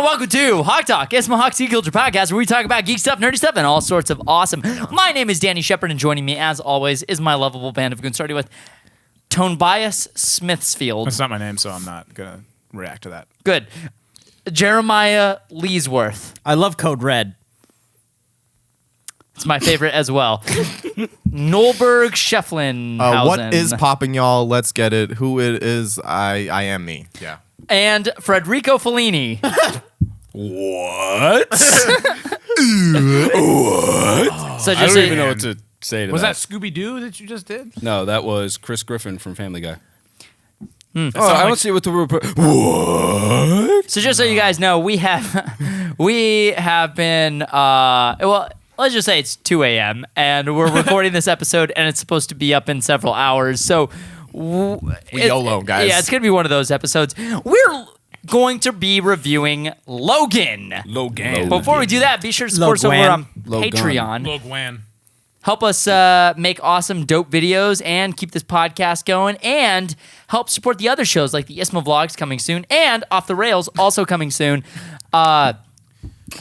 welcome to HawkTalk. It's my Hawk Culture podcast where we talk about geek stuff, nerdy stuff, and all sorts of awesome. My name is Danny Shepard, and joining me, as always, is my lovable band of goons, starting with Tobias Smithsfield. That's not my name, so I'm not going to react to that. Good. Jeremiah Leesworth. I love Code Red. It's my favorite as well. Nolberg Shefflin. What is popping, y'all? Let's get it. Who it is? I am me. Yeah. And Federico Fellini. What? What? So I don't even know what to say to Was that. that Scooby-Doo that you just did? No, that was Chris Griffin from Family Guy. Oh, I don't see what the what? So just so you guys know, we have been let's just say it's 2 a.m. and we're recording this episode and it's supposed to be up in several hours. So YOLO, guys. Yeah, it's gonna be one of those episodes. We're going to be reviewing Logan. Logan. Before we do that, be sure to support us over on Logan. Patreon. Logan. Help us make awesome, dope videos and keep this podcast going, and help support the other shows like the ISMA Vlogs coming soon and Off the Rails also coming soon.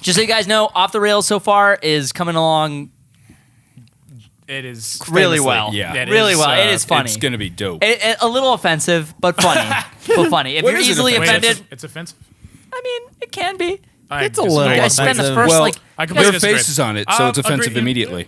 Just so you guys know, Off the Rails so far is coming along It is really well. Yeah. It really is, well. It is funny. It's going to be dope. A little offensive, but funny. But funny. If What you're is it easily offensive? offended, It's offensive. I mean, it can be. It's a little You guys spend the offensive. first, well, I you completely guys- their disagree. face is on it, so it's offensive Agree. immediately.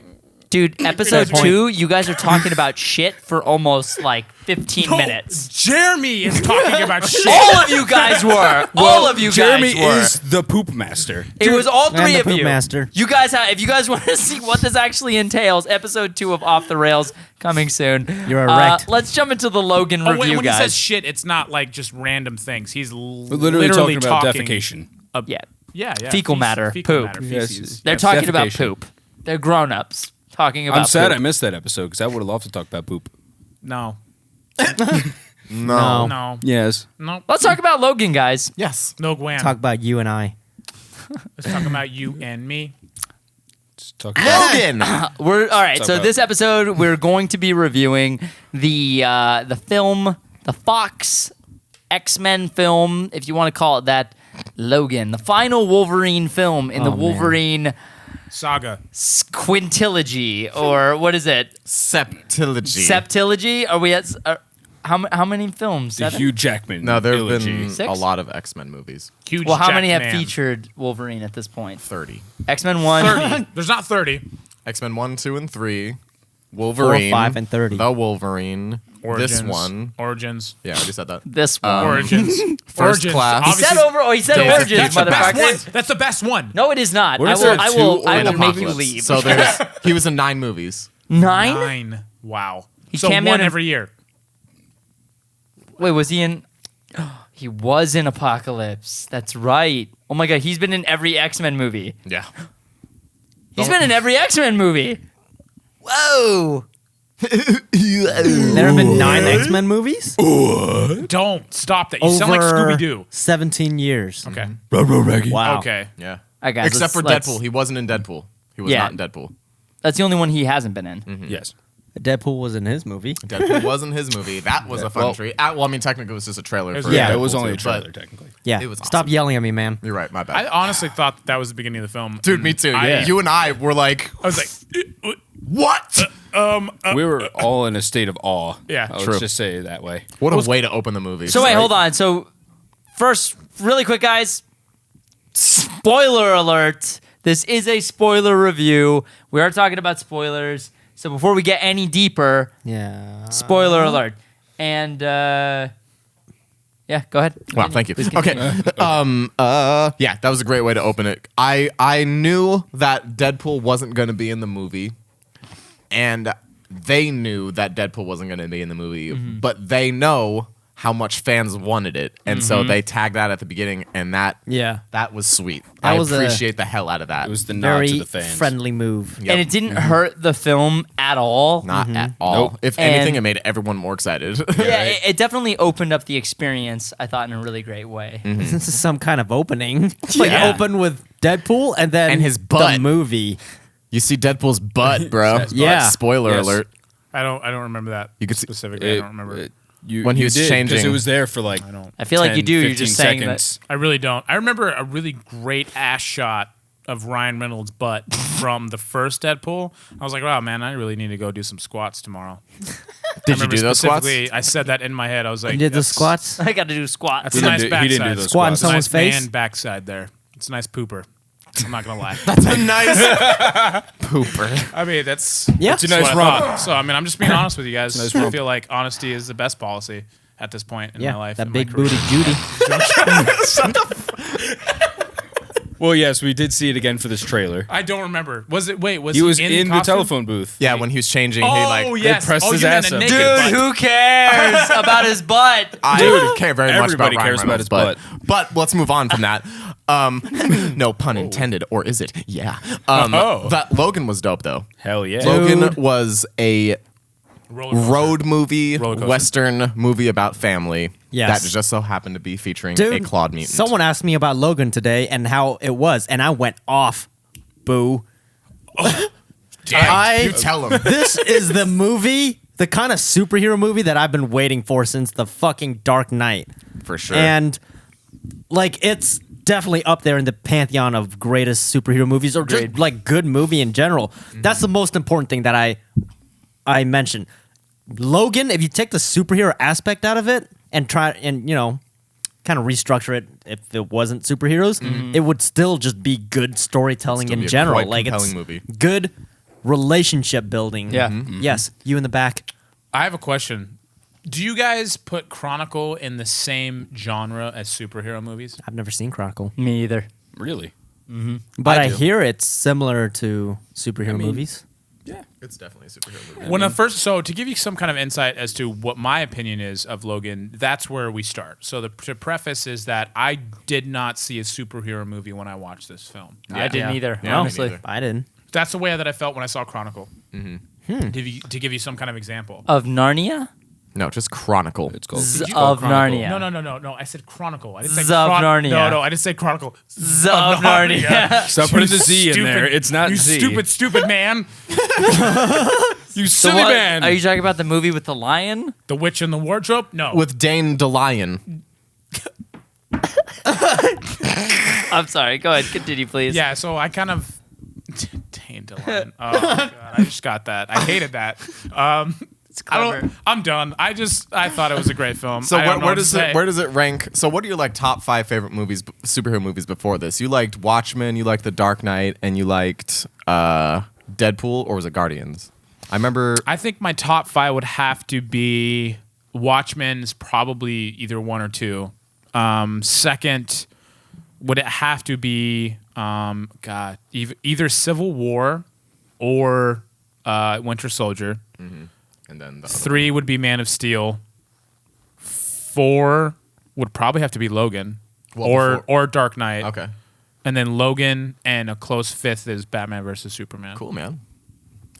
dude, episode Point. 2, you guys are talking about shit for almost like 15 No, minutes. Jeremy is talking about shit. All of you guys were. All of you Jeremy guys were. is the poop master. It was all And three the of Poop you. Master. You guys have, if you guys want to see what this actually entails, episode 2 of Off the Rails coming soon. You're erect. Let's jump into the Logan Oh, review, when guys. he says shit, it's not like just random things. He's We're literally talking about defecation. Yeah. Yeah. Fecal matter, poop. Yes. feces. They're Yes, talking about defecation. poop. They're grown-ups talking about I'm sad I poop. missed that episode because I would have loved to talk about poop. No. No. No. Yes. No. Let's talk about Logan, guys. Yes. No Gwen. Talk about you and I. Let's talk about you and me. Let's talk about Logan. We're all right. Talk So about- this episode, we're going to be reviewing the film, the Fox X-Men film, if you want to call it that, Logan, the final Wolverine film in the man. Wolverine Saga. quintilogy, or what is it? Septilogy. Septilogy? Are we at? How many films? the 7? Hugh Jackman. No, there have eulogy. been 6? a lot of X-Men movies. Huge Well, how many have Jackman. featured Wolverine at this point? 30. X-Men 1. 30. There's not 30. X-Men 1, 2, and 3. Wolverine. 4, 5, and 30. The Wolverine. Origins. This one. Origins. Yeah, I already said that. This one. Origins. First Origins. class. He Obviously- said he said Days of Origins, Future That's the best motherfucker. one. That's the best one. No, it is not. What I is will. there, I 2 will. I and will make you Apocalypse. leave. So he was in 9 movies. 9? 9. Wow. He So cameoed one in- every year. Wait, was he in? He was in Apocalypse. That's right. Oh my god, he's been in every X-Men movie. Yeah. He's been in every X-Men movie. Whoa. There have been 9 X-Men movies? Don't stop that. You sound like Scooby-Doo. 17 years. Okay. Wow. Okay. Yeah. All right, guys, Except for let's- Deadpool. He wasn't in Deadpool. He was Yeah. not in Deadpool. That's the only one he hasn't been in. Yes. Deadpool was in his movie. Deadpool wasn't his movie. That was a fun treat. Well, I mean, technically, it was just a trailer for Yeah, It was Deadpool only a 2, trailer, but technically. Yeah. It was Stop awesome. yelling at me, man. You're right. My I bad. honestly thought that was the beginning of the film. Dude, me too. I- You and I were like, I was like, what? We were all in a state of awe. Yeah, Let's true. just say it that way. What a way to open the movie. So wait, Right? hold on. So first, really quick, guys. Spoiler alert. This is a spoiler review. We are talking about spoilers. So before we get any deeper, Yeah. spoiler alert. And yeah, go ahead. Wow, thank you. Please Okay. continue. Yeah, that was a great way to open it. I knew that Deadpool wasn't going to be in the movie, and they knew that Deadpool wasn't going to be in the movie, but they know how much fans wanted it, and so they tagged that at the beginning, and that was sweet. That I was appreciate the hell out of that. It was the nod Very to the fans. friendly move. Yep. And it didn't hurt the film at all. Not at all. Nope. If And- anything, it made everyone more excited. Yeah, it definitely opened up the experience, I thought, in a really great way. This is some kind of opening. Like Yeah. open with Deadpool and then And his butt. the movie. You see Deadpool's butt, bro. Yeah. Spoiler Yes. alert. I don't remember that. You could see- specifically. I don't remember. When he was changing. because it was there for like. I feel like 10, you do. You're 15 just saying seconds. I really don't. I remember a really great ass shot of Ryan Reynolds' butt from the first Deadpool. I was like, wow, man, I really need to go do some squats tomorrow. Did you do those squats? Specifically, I said that in my head. I was like, You did the that's- squats? I got to do squats. That's a nice He backside. didn't do those Squat in squats. someone's nice face? man backside there. It's a nice pooper. I'm not gonna lie. That's a nice pooper. I mean, that's Yeah. It's a that's nice what I rump. thought. So I mean, I'm just being honest with you guys. nice I rump. feel like honesty is the best policy at this point in my life. that and my big career. booty Judy. Well, yes, we did see it again for this trailer. I don't remember. Was it? Wait, was He was in in the costume? telephone booth. Yeah, when he was changing, Oh, he like. yes. pressed oh, his you meant ass a up. naked Dude, butt. who cares about his butt? I care very much about everybody Ryan cares about Reynolds, his butt. But let's move on from that. No pun intended, or is it? Yeah. Oh. That Logan was dope though. Hell yeah. Logan was a Roller coaster. road movie, Roller coaster. Western movie about family. Yes. That just so happened to be featuring Dude, a Claude mutant. someone asked me about Logan today and how it was, and I went off. Boo. you tell him. This is the movie, the kind of superhero movie that I've been waiting for since the fucking Dark Knight. For sure. And like it's definitely up there in the pantheon of greatest superhero movies or just Agreed. like good movie in general. That's the most important thing that I mentioned. Logan, if you take the superhero aspect out of it and try and kind of restructure it if it wasn't superheroes, it would still just be good storytelling Still in be a general. quite Like it's compelling movie. good relationship building. Yeah. Yes, you in the back. I have a question. Do you guys put Chronicle in the same genre as superhero movies? I've never seen Chronicle, Me either. Really? but I do. hear it's similar to superhero movies. It's definitely a superhero movie. When I first, so to give you some kind of insight as to what my opinion is of Logan, that's where we start. So the preface is that I did not see a superhero movie when I watched this film. I didn't either, Yeah, me honestly. neither. I didn't. That's the way that I felt when I saw Chronicle. To give you some kind of example. Of Narnia? No, just Chronicle. It's called. Z you of go Chronicle? Narnia. No. I said Chronicle. I didn't say Z of Narnia. No, I didn't say Chronicle. Z of Narnia. Stop putting the Z in Stupid- there. It's not you Z. stupid man. You The silly one- man. Are you talking about the movie with the lion? The Witch in the Wardrobe? No. With Dane DeLion. I'm sorry. Go ahead. Continue, please. Yeah, so I kind of tamed a line. Oh god, I just got that. I hated that. It's clever. I'm done. I thought it was a great film. So I don't know where what to does say. it where does it rank? So what are your like top 5 favorite movies, superhero movies before this? You liked Watchmen, you liked The Dark Knight, and you liked Deadpool, or was it Guardians? I remember. I think my top 5 would have to be Watchmen's, probably either 1 or 2. Second, would it have to be either Civil War or Winter Soldier? And then the 3 would be Man of Steel. 4 would probably have to be Logan, Well, or Dark Knight. Okay. And then Logan, and a close 5th is Batman versus Superman. Cool, man.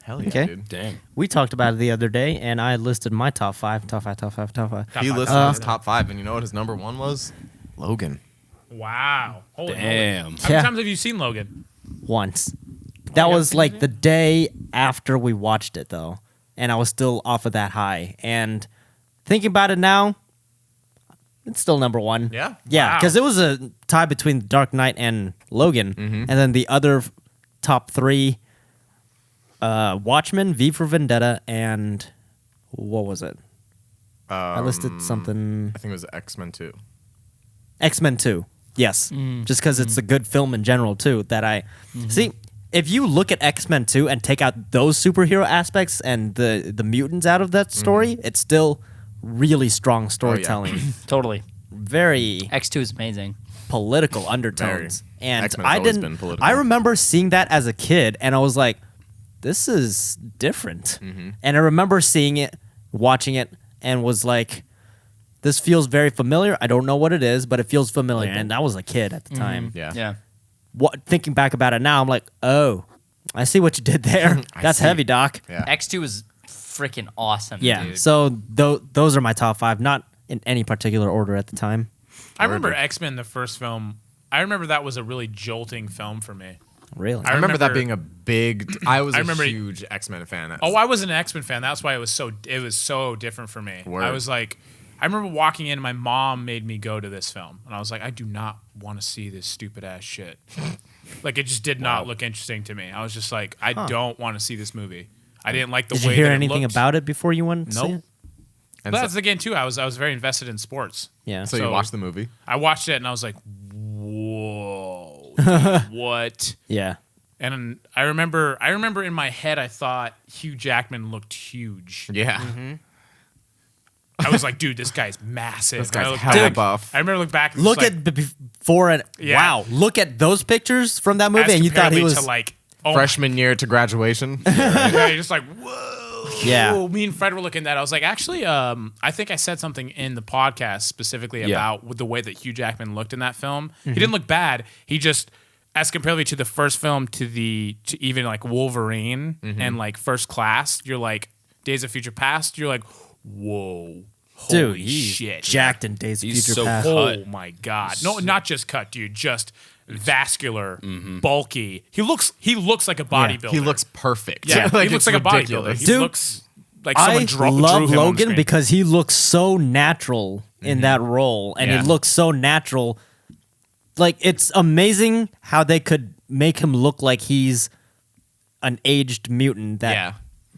Hell yeah, Okay. dude. Damn. We talked about it the other day, and I listed my top five. He Top listed five. his top 5, and you know what his number 1 was? Logan. Wow. Holy moly. Damn. How Yeah. many times have you seen Logan? Once. That you was haven't like seen the day after we watched it, though, and I was still off of that high. And thinking about it now, it's still number 1. Yeah? Yeah, Wow. because it was a tie between Dark Knight and Logan, and then the other top 3, Watchmen, V for Vendetta, and what was it? I listed something. I think it was X-Men 2. X-Men 2. Yes. Just because it's a good film in general, too, that I... See, if you look at X-Men 2 and take out those superhero aspects and the mutants out of that story, it's still really strong storytelling. Totally. Very X2 is amazing. political undertones. And X-Men's I always didn't... been political. I remember seeing that as a kid, and I was like, this is different. And I remember seeing it, watching it, and was like... This feels very familiar. I don't know what it is, but it feels familiar. And I was a kid at the time. Yeah. Yeah. Thinking back about it now, I'm like, oh, I see what you did there. That's see. heavy, Doc. Yeah. X2 is freaking awesome. Yeah. Dude. So those are my top 5, not in any particular order at the time. I remember X-Men, the first film. I remember that was a really jolting film for me. Really? I remember that remember- being a big. I was I a remember- huge X-Men fan. Oh, I was an X-Men fan. That's why it was so different for me. Word. I was like, I remember walking in, and my mom made me go to this film, and I was like, I do not want to see this stupid ass shit. Like, it just did not look interesting to me. I was just like, I don't want to see this movie. I didn't like the Did way you hear that anything it looked. about it before you went to see Nope. it? And But that's again too. I was very invested in sports. Yeah. so you watched the movie? I watched it and I was like, whoa, dude, what? Yeah. And I remember in my head I thought Hugh Jackman looked huge. Yeah. I was like, dude, this guy's massive. This guy's I looked hella back- buff. I remember looking back. And Look just at before and Yeah. wow. Look at those pictures from that like, movie, as and you thought he comparatively was to like oh Freshman year to graduation. yeah, you're just like whoa. Yeah. Me and Fred were looking at that. I was like, actually, I think I said something in the podcast specifically about with the way that Hugh Jackman looked in that film. He didn't look bad. He just, as comparatively to the first film, to even like Wolverine and like First Class, you're like Days of Future Past. You're like, whoa, dude. holy He's shit, jacked in Days of He's Future so Past. cut. Oh my god! No, not just cut, dude. Just vascular, bulky. He looks like a bodybuilder. He looks perfect. yeah. Like, he looks it's like a ridiculous. bodybuilder. He Dude, looks like someone I drew love him on Logan screen. because he looks so natural in that role, and Yeah. he looks so natural. Like, it's amazing how they could make him look like he's an aged mutant that Yeah.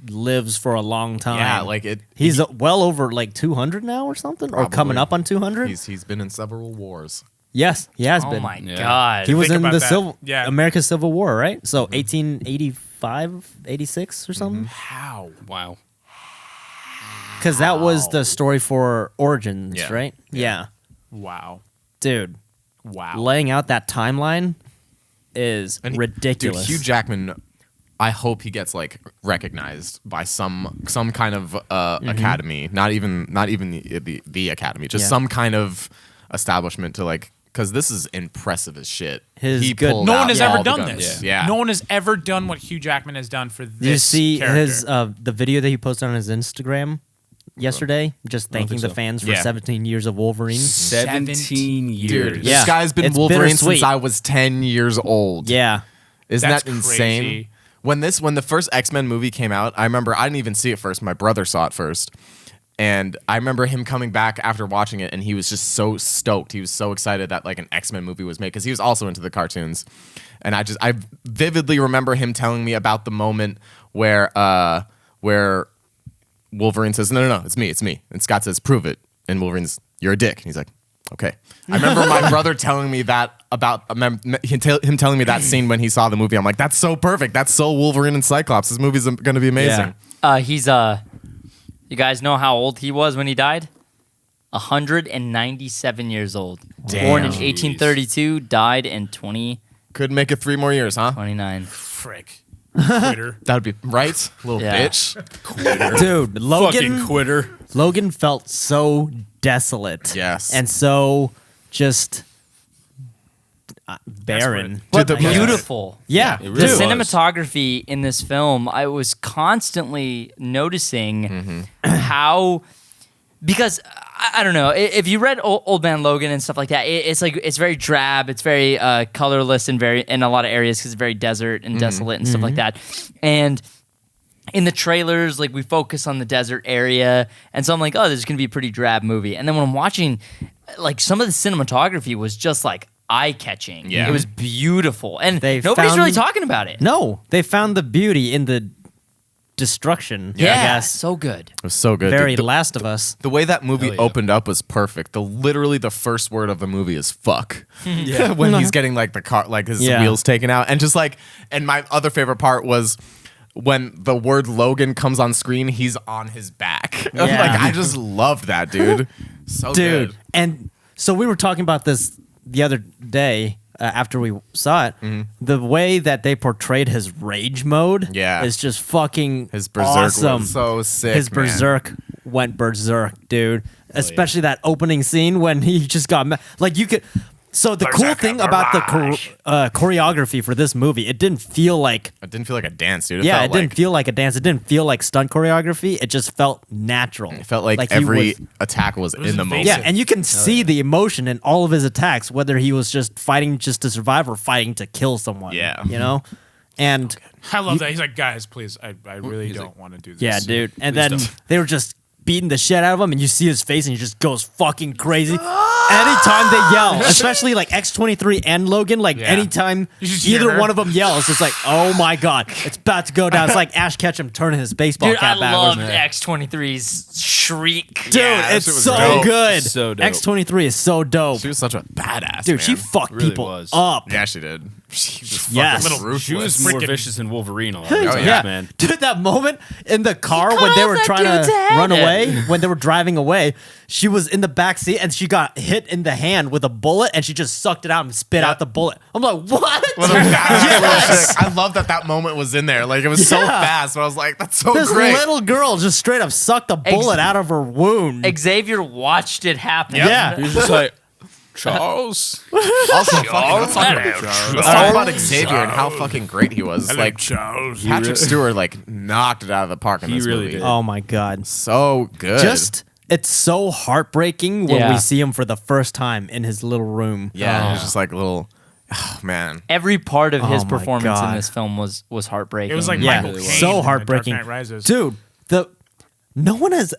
lives for a long time. Yeah, like it. He's well over like 200 now or something, or coming Probably. up on 200. He's been in several wars. Yes, he has Oh been. my Yeah. god. He was Think in about the that. America's Civil War, right? So 1885, 86 or something. How? Wow. Because that was the story for Origins, Yeah. right? Yeah. Wow. Dude, Wow. laying out that timeline is And ridiculous. Dude, Hugh Jackman, I hope he gets like recognized by some kind of academy, not even the academy, just Yeah. some kind of establishment to like, because this is impressive as shit. His He good- pulled No out one has all ever the done guns. this. Yeah. No one has ever done what Hugh Jackman has done for this Did you see character. his the video that he posted on his Instagram yesterday? Just thanking think the so. fans for Yeah. 17 years of Wolverine. 17 years. Dude, Yeah. this guy's been It's Wolverine since bittersweet. I was 10 years old. Yeah. Isn't That's that insane? crazy. When the first X-Men movie came out, I remember I didn't even see it first. My brother saw it first. And I remember him coming back after watching it, and he was just so stoked. He was so excited that like an X-Men movie was made because he was also into the cartoons. And I vividly remember him telling me about the moment where Wolverine says, "No, it's me." And Scott says, "Prove it." And Wolverine's, "You're a dick." And he's like, "Okay." I remember my brother telling me that him telling me that scene when he saw the movie. I'm like, "That's so perfect. That's so Wolverine and Cyclops. This movie's going to be amazing." He's you guys know how old he was when he died? 197 years old. Born in Damn. 1832, died in 2029. Could make it 3 more years, huh? Frick. Quitter. That would be right, little Yeah. bitch. Dude, Fucking Logan quitter. Logan felt so desolate. Yes. And so just barren. But Dude, the- beautiful. Yeah. It The really was. cinematography in this film, I was constantly noticing how, because I don't know, if you read Old Man Logan and stuff like that, it's like it's very drab, it's very colorless and very in a lot of areas because it's very desert and desolate and stuff like that. And in the trailers, like we focus on the desert area, and so I'm like, oh, this is gonna be a pretty drab movie. And then when I'm watching, like some of the cinematography was just like eye-catching. Yeah. It was beautiful, and They nobody's found- really talking about it. No, they found the beauty in the destruction. Yeah, I guess. so good. It was so good. Very Dude, Last of Us. the way that movie Hell yeah. opened up was perfect. Literally the first word of the movie is fuck. When he's getting like the car, like his Yeah. wheels taken out. And just like, and my other favorite part was when the word Logan comes on screen, he's on his back. Yeah. Like, I just loved that, dude. So Dude. good. And so we were talking about this the other day after we saw it. The way that they portrayed his rage mode Yeah. is just fucking His berserk awesome. was so sick. His man. berserk went berserk, dude. Especially that opening scene when he just got like you could. So the cool thing about the choreography for this movie, it didn't feel like It didn't feel like a dance, dude. yeah, felt it didn't like, feel like a dance. It didn't feel like stunt choreography. It just felt natural. It felt like he every was- attack was in the moment. yeah, and you can see the emotion in all of his attacks, whether he was just fighting just to survive or fighting to kill someone. Yeah. you know, and I love that. He's like, guys, please, I really don't want to do this. yeah, dude. And please then don't. they were just beating the shit out of him, and you see his face, and he just goes fucking crazy. Anytime they yell, especially like X-23 and Logan, like anytime You just hear either her. one of them yells, it's like, oh my god, it's about to go down. It's like Ash Ketchum turning his baseball Dude, I cap backwards. loved X-23's shriek. Dude, Yeah, that it's shit was so dope. good. So dope. X-23 is so dope. She was such a badass. Dude, she man. fucked Really people was. up. Yeah, she did. She was Yes. fucking ruthless. She was more Freaking- vicious than Wolverine. A lot of Oh, times, yeah, man. dude, that moment in the car cut when they off were that trying dude's to head. run away, when they were driving away, she was in the back seat and she got hit in the hand with a bullet, and she just sucked it out and spit out the bullet. I'm like, what? What a badass Yes. chick. I love that moment was in there. Like, it was so Yeah. fast, but I was like, that's so This great. little girl just straight up sucked a bullet out of her wound. Xavier watched it happen. Yeah. He was just like, Charles. Also, fucking, let's talk Hello, about, let's talk about Xavier and how fucking great he was. Like, Charles. Patrick Stewart, like, knocked it out of the park in He this really movie. did. Oh my god. So good. Just it's so heartbreaking when Yeah. we see him for the first time in his little room. yeah, it was just like a little, oh, man. Every part of his Oh my performance in God. this film was heartbreaking. It was like Yeah, Michael Caine so in The heartbreaking. Dark Knight Rises. Dude, no one has,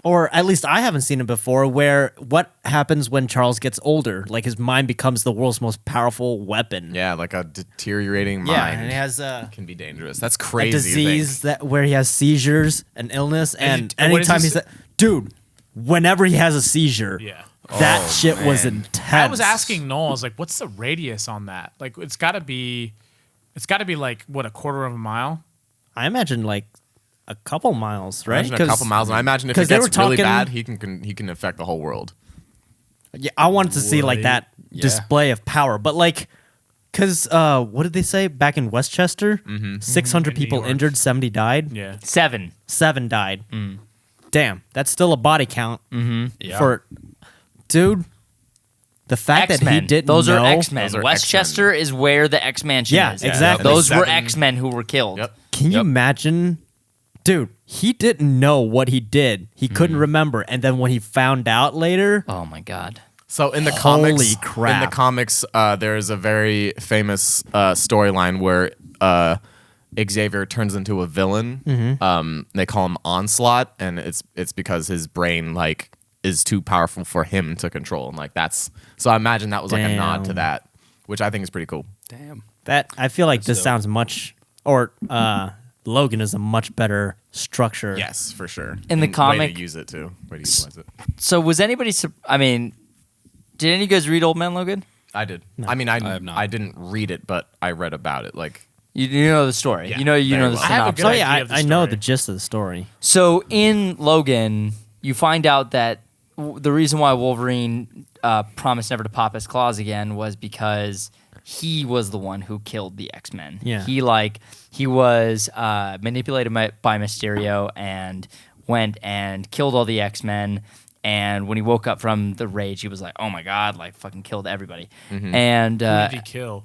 or at least I haven't seen it before, where what happens when Charles gets older? Like his mind becomes the world's most powerful weapon. Yeah, like a deteriorating Yeah, mind and he has can be dangerous. That's a crazy. to think. disease that where he has seizures, an illness, and And what is anytime this- he's dude, whenever he has a seizure, Yeah. that shit was man. intense. I was asking Noel, I was like, what's the radius on that? Like, it's got to be like, what, a quarter of a mile? I imagine like a couple miles, right? Imagine a couple miles, and I imagine if it 'cause they gets were really talking- bad, he can affect the whole world. Yeah, I wanted to see like that Yeah. display of power, but like, cause what did they say back in Westchester? 600 In New people York. injured, 70 died. Yeah. 7. 7 died. Damn, that's still a body count Yeah. for, dude. The fact that he X-Men. didn't Those know, are X-Men. Those are Westchester is where the X-Mansion Yeah, is. exactly. Those were 7. X-Men who were killed. Yep. Can you imagine? Dude, he didn't know what he did. He couldn't remember, and then when he found out later, Oh my god. So in the Holy comics, crap. in the comics, there's a very famous storyline where Xavier turns into a villain. They call him Onslaught, and it's because his brain like is too powerful for him to control, and like that's so. I imagine that was like a nod to Damn. that, which I think is pretty cool. Damn. that I feel like this dope. sounds much, or Logan is a much better structure. Yes, for sure. In the And way comic- to use it too. Way to utilize it. So was anybody I mean, did any of you guys read Old Man Logan? I did. I mean, I have not. I didn't read it, but I read about it. Like, You know the story. Yeah, you know very the well. I have a synopsis. good Oh yeah, idea of the I know story. the gist of the story. So in Logan, you find out that the reason why Wolverine promised never to pop his claws again was because he was the one who killed the X-Men. Yeah. He was manipulated by Mysterio and went and killed all the X-Men. And when he woke up from the rage, he was like, "Oh my god!" Like fucking killed everybody. And Who did he kill?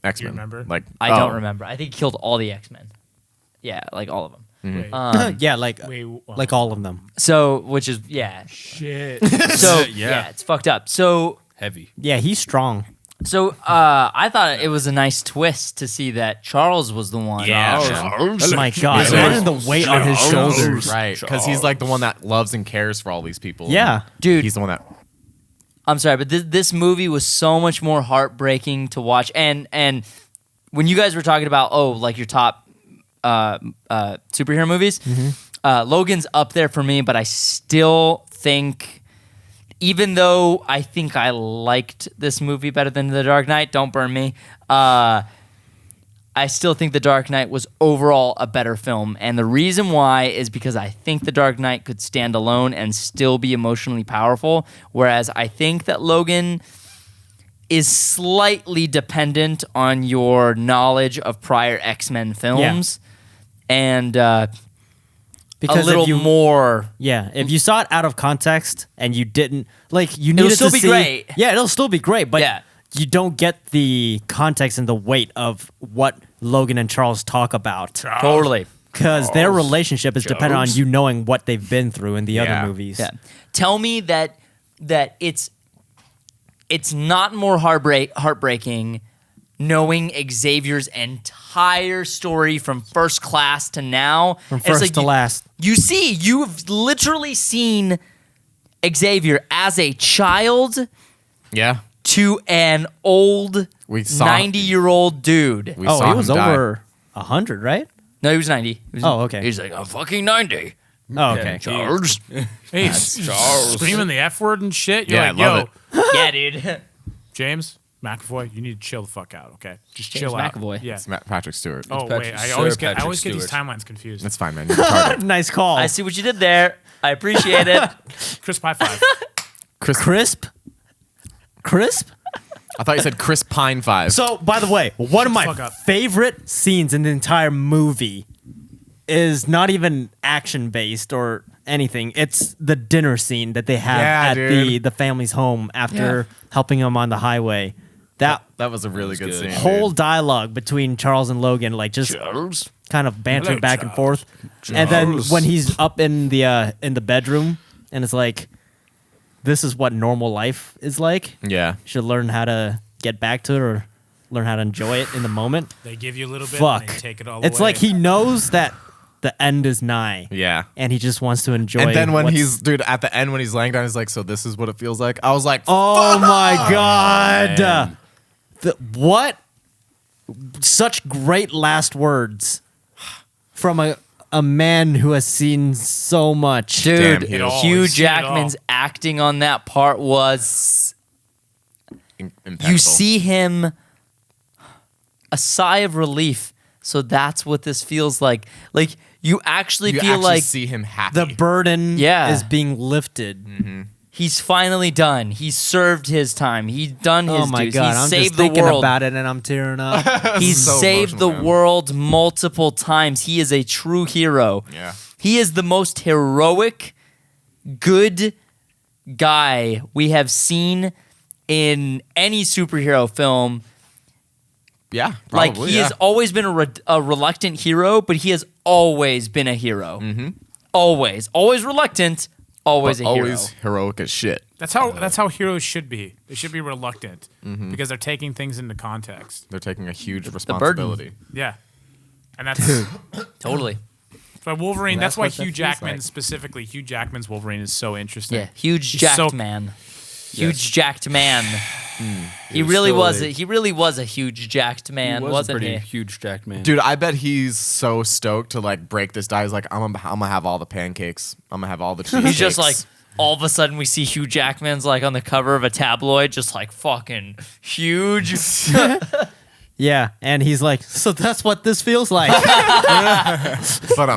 X-Men. remember? Like, I don't remember. I think he killed all the X-Men. Yeah, like all of them. Wait, Yeah, like wait, all of them. So, which is shit. So Yeah. yeah, it's fucked up. So Heavy. Yeah, he's strong. I thought it was a nice twist to see that Charles was the one. Oh my god, Yeah. imagine the weight on his shoulders. Right, because he's like the one that loves and cares for all these people. Yeah. Dude. He's the one that. I'm sorry, but this movie was so much more heartbreaking to watch. And when you guys were talking about like your top superhero movies, Logan's up there for me. But I still think, even though I think I liked this movie better than The Dark Knight, don't burn me. I still think The Dark Knight was overall a better film. And the reason why is because I think The Dark Knight could stand alone and still be emotionally powerful. Whereas I think that Logan is slightly dependent on your knowledge of prior X-Men films. And a Because little if you, more. Yeah, if you saw it out of context and you didn't like, you It'll needed still to be see, great. Yeah, it'll still be great, but Yeah. you don't get the context and the weight of what Logan and Charles talk about. Totally. Because their relationship is dependent on Charles. you knowing what they've been through in the Yeah. other movies. Yeah. Tell me that it's not more heartbreaking knowing Xavier's entire story from first class to now. From And it's first to last. You've literally seen Xavier as a child Yeah. to an old We saw 90-year-old dude. We Oh, saw he was him die. over 100, right? No, he was 90. He was, Oh, okay. He's like, I'm fucking 90. Oh, okay. Charles. Hey, Charles. screaming the F word and shit. You're Yeah, like, I love yo, Yeah, dude. James McAvoy, you need to chill the fuck out, okay? Just James chill out. McAvoy. Yeah. It's Patrick Stewart. Oh Patrick- wait, I Sir always get Patrick these Stewart. timelines confused. That's fine, man. You're retarded. Nice call. I see what you did there. I appreciate it. Chris Pie 5. Crisp? Crisp? I thought you said Chris Pine 5. So, by the way, one of my Fuck up. favorite scenes in the entire movie is not even action based or anything. It's the dinner scene that they have Yeah, at dude. the family's home after helping them on the highway. That that was a really good good. scene. whole dude. dialogue between Charles and Logan, like just Charles. kind of bantering Hello, back and Charles. forth. And then Charles. when he's up in the bedroom and it's like, this is what normal life is like. Yeah. You should learn how to get back to it or learn how to enjoy it in the moment. They give you a little bit Fuck. and they take it all It's away. like he knows that the end is nigh. Yeah. And he just wants to enjoy And then when what's- he's, dude, at the end when he's laying down, he's like, so this is what it feels like? I was like, Oh my god. man. What? Such great last words from a man who has seen so much. Dude, Damn, It all. Hugh He's seen it all. Jackman's acting on that part was... impeccable. You see him... A sigh of relief. So that's what this feels like. Like, you actually you feel actually like see him happy. The burden Yeah. is being lifted. he's finally done. He's served his time. He's done his Oh my dues. god, He's I'm saved just the thinking world. about it and I'm tearing up. He's So saved the emotional, man. world multiple times. He is a true hero. Yeah. He is the most heroic, good guy we have seen in any superhero film. Yeah. Like, Probably, he yeah. has always been a reluctant hero, but he has always been a hero. Mm-hmm. Always. Always reluctant, always But a hero. always heroic as shit. That's how heroes should be. They should be reluctant because they're taking things into context. They're taking a huge burden. responsibility. Yeah, and that's Totally. why Wolverine. That's That's why what that Hugh feels Jackman like. specifically. Hugh Jackman's Wolverine is so interesting. Yeah, huge He's jacked so- man. Huge jacked man. He was really still was. a- He really was a huge jacked man, He was wasn't a pretty he? huge jacked man. Dude, I bet he's so stoked to like break this die. He's like, I'm gonna have all the pancakes. I'm gonna have all the cheese. He's just like, all of a sudden we see Hugh Jackman's like on the cover of a tabloid, just like fucking huge. Yeah, and he's like, so that's what this feels like. but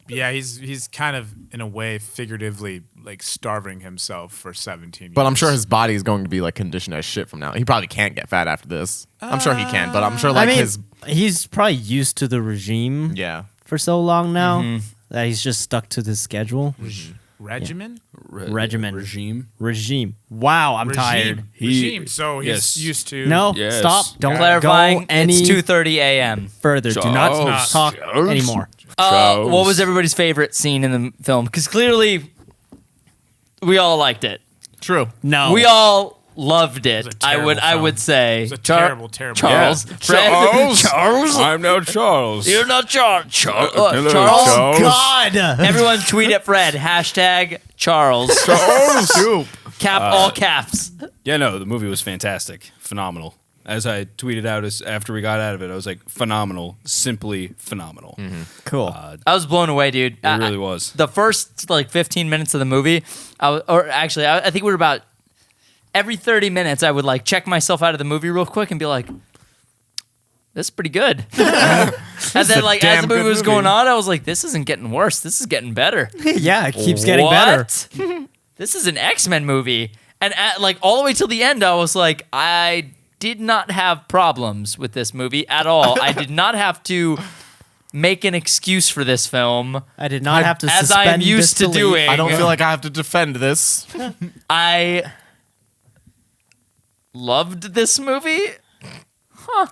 He's kind of in a way figuratively like starving himself for 17 years. But I'm sure his body is going to be like conditioned as shit from now. He probably can't get fat after this. I'm sure he can, but I'm sure like I mean, his he's probably used to the regime yeah. for so long now that he's just stuck to the schedule. regimen. Regimen. Regime. Wow, I'm Regime. tired. Regime. So he's Yes. used to. No, Yes. stop. Don't Clarifying, go any it's 2:30 a.m. further. Do not Charles. talk Charles. anymore. What was everybody's favorite scene in the film? Because clearly, we all liked it. True. No. We all loved it. It was a I would. terrible I would film. say. It was a terrible Charles. Yeah. Fred? Charles. Charles. I'm no Charles. You're not Charles. Hello, Charles. Oh God! Everyone tweet at Fred. Hashtag Charles. Soup. All caps. Yeah, no, the movie was fantastic, phenomenal. As I tweeted out after we got out of it, I was like, phenomenal, simply phenomenal. Cool. I was blown away, dude. It really was. The first like 15 minutes of the movie, I think we were about every 30 minutes. I would like check myself out of the movie real quick and be like, "This is pretty good." And then like as damn the movie good was movie. going on, I was like, "This isn't getting worse. This is getting better." Yeah, it keeps getting better. What? This is an X-Men movie. And like all the way till the end, I was like, I did not have problems with this movie at all. I did not have to make an excuse for this film. I did not have to as suspend I am used to disbelief. doing. I don't feel like I have to defend this. I loved this movie.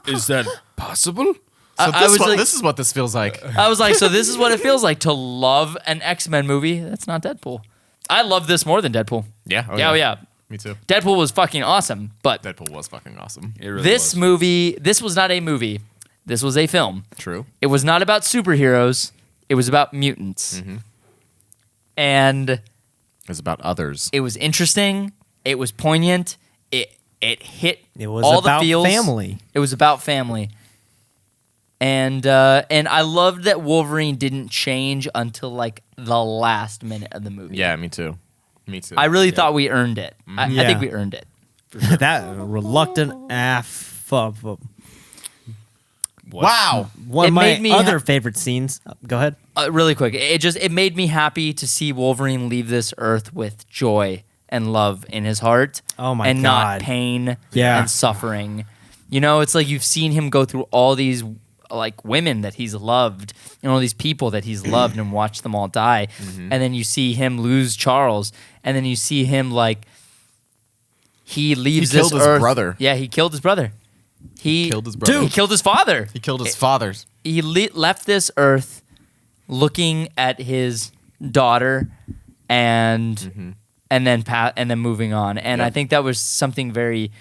Is that possible? So I was like- this is what this feels like. I was like, so this is what it feels like to love an X-Men movie. That's not Deadpool. I love this more than Deadpool. Yeah. Yeah, oh, yeah. Me too. Deadpool was fucking awesome, but Deadpool was fucking awesome. It really this was. movie, this was not a movie. This was a film. True. It was not about superheroes. It was about mutants. And It's about others. it was interesting. It was poignant. It hit It was all about the feels. family. It was about family. And I loved that Wolverine didn't change until like the last minute of the movie. Yeah, me too. Me too. I really thought we earned it. I Yeah. think we earned it. That reluctant wow. One It of my made me other favorite scenes. Go ahead. Really quick, it made me happy to see Wolverine leave this earth with joy and love in his heart. Oh my and not God. pain Yeah. and suffering. You know, it's like you've seen him go through all these like women that he's loved and all these people that he's loved and watched them all die. And then you see him lose Charles, and then you see him like he leaves He killed this his earth. brother. Yeah, he killed his brother. He Killed his brother. He killed his father. He killed his fathers. He left this earth looking at his daughter and then moving on. And Yep. I think that was something very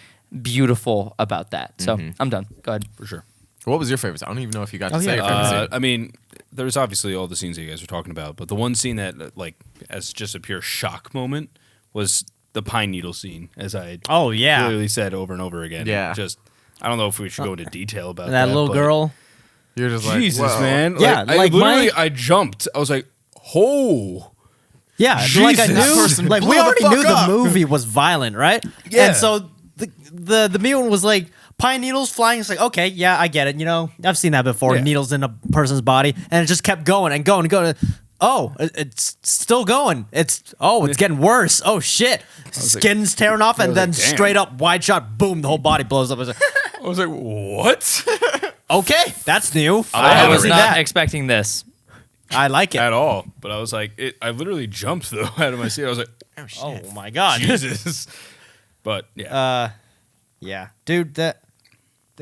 beautiful about that. So I'm done. Go ahead. For sure. What was your favorite? I don't even know if you got to Oh, say yeah. your favorite scene. I mean, there's obviously all the scenes that you guys were talking about, but the one scene that, like, as just a pure shock moment was the pine needle scene, as I Oh yeah, clearly said over and over again. Yeah. Just, I don't know if we should go into detail about that little but girl. You're just like, Jesus, whoa. man. Yeah, like literally, my- I jumped. I was like, oh. Yeah, like I Jesus. That knew, person like we blew the already fuck knew up. the movie was violent, right? Yeah. And so the mutant was like pine needles flying. It's like, okay, yeah, I get it. You know, I've seen that before. Yeah. Needles in a person's body, and it just kept going and going and going. Oh, it's still going. It's getting worse. Oh shit, skin's tearing off, and was then like, damn. straight up wide shot, boom, the whole body blows up. I was like, I was like, what? okay, that's new. I haven't was seen not that. expecting this. I like it. At all. But I was like, I literally jumped, though, out of my seat. I was like, Oh my god. Jesus. But, yeah. Yeah, dude, the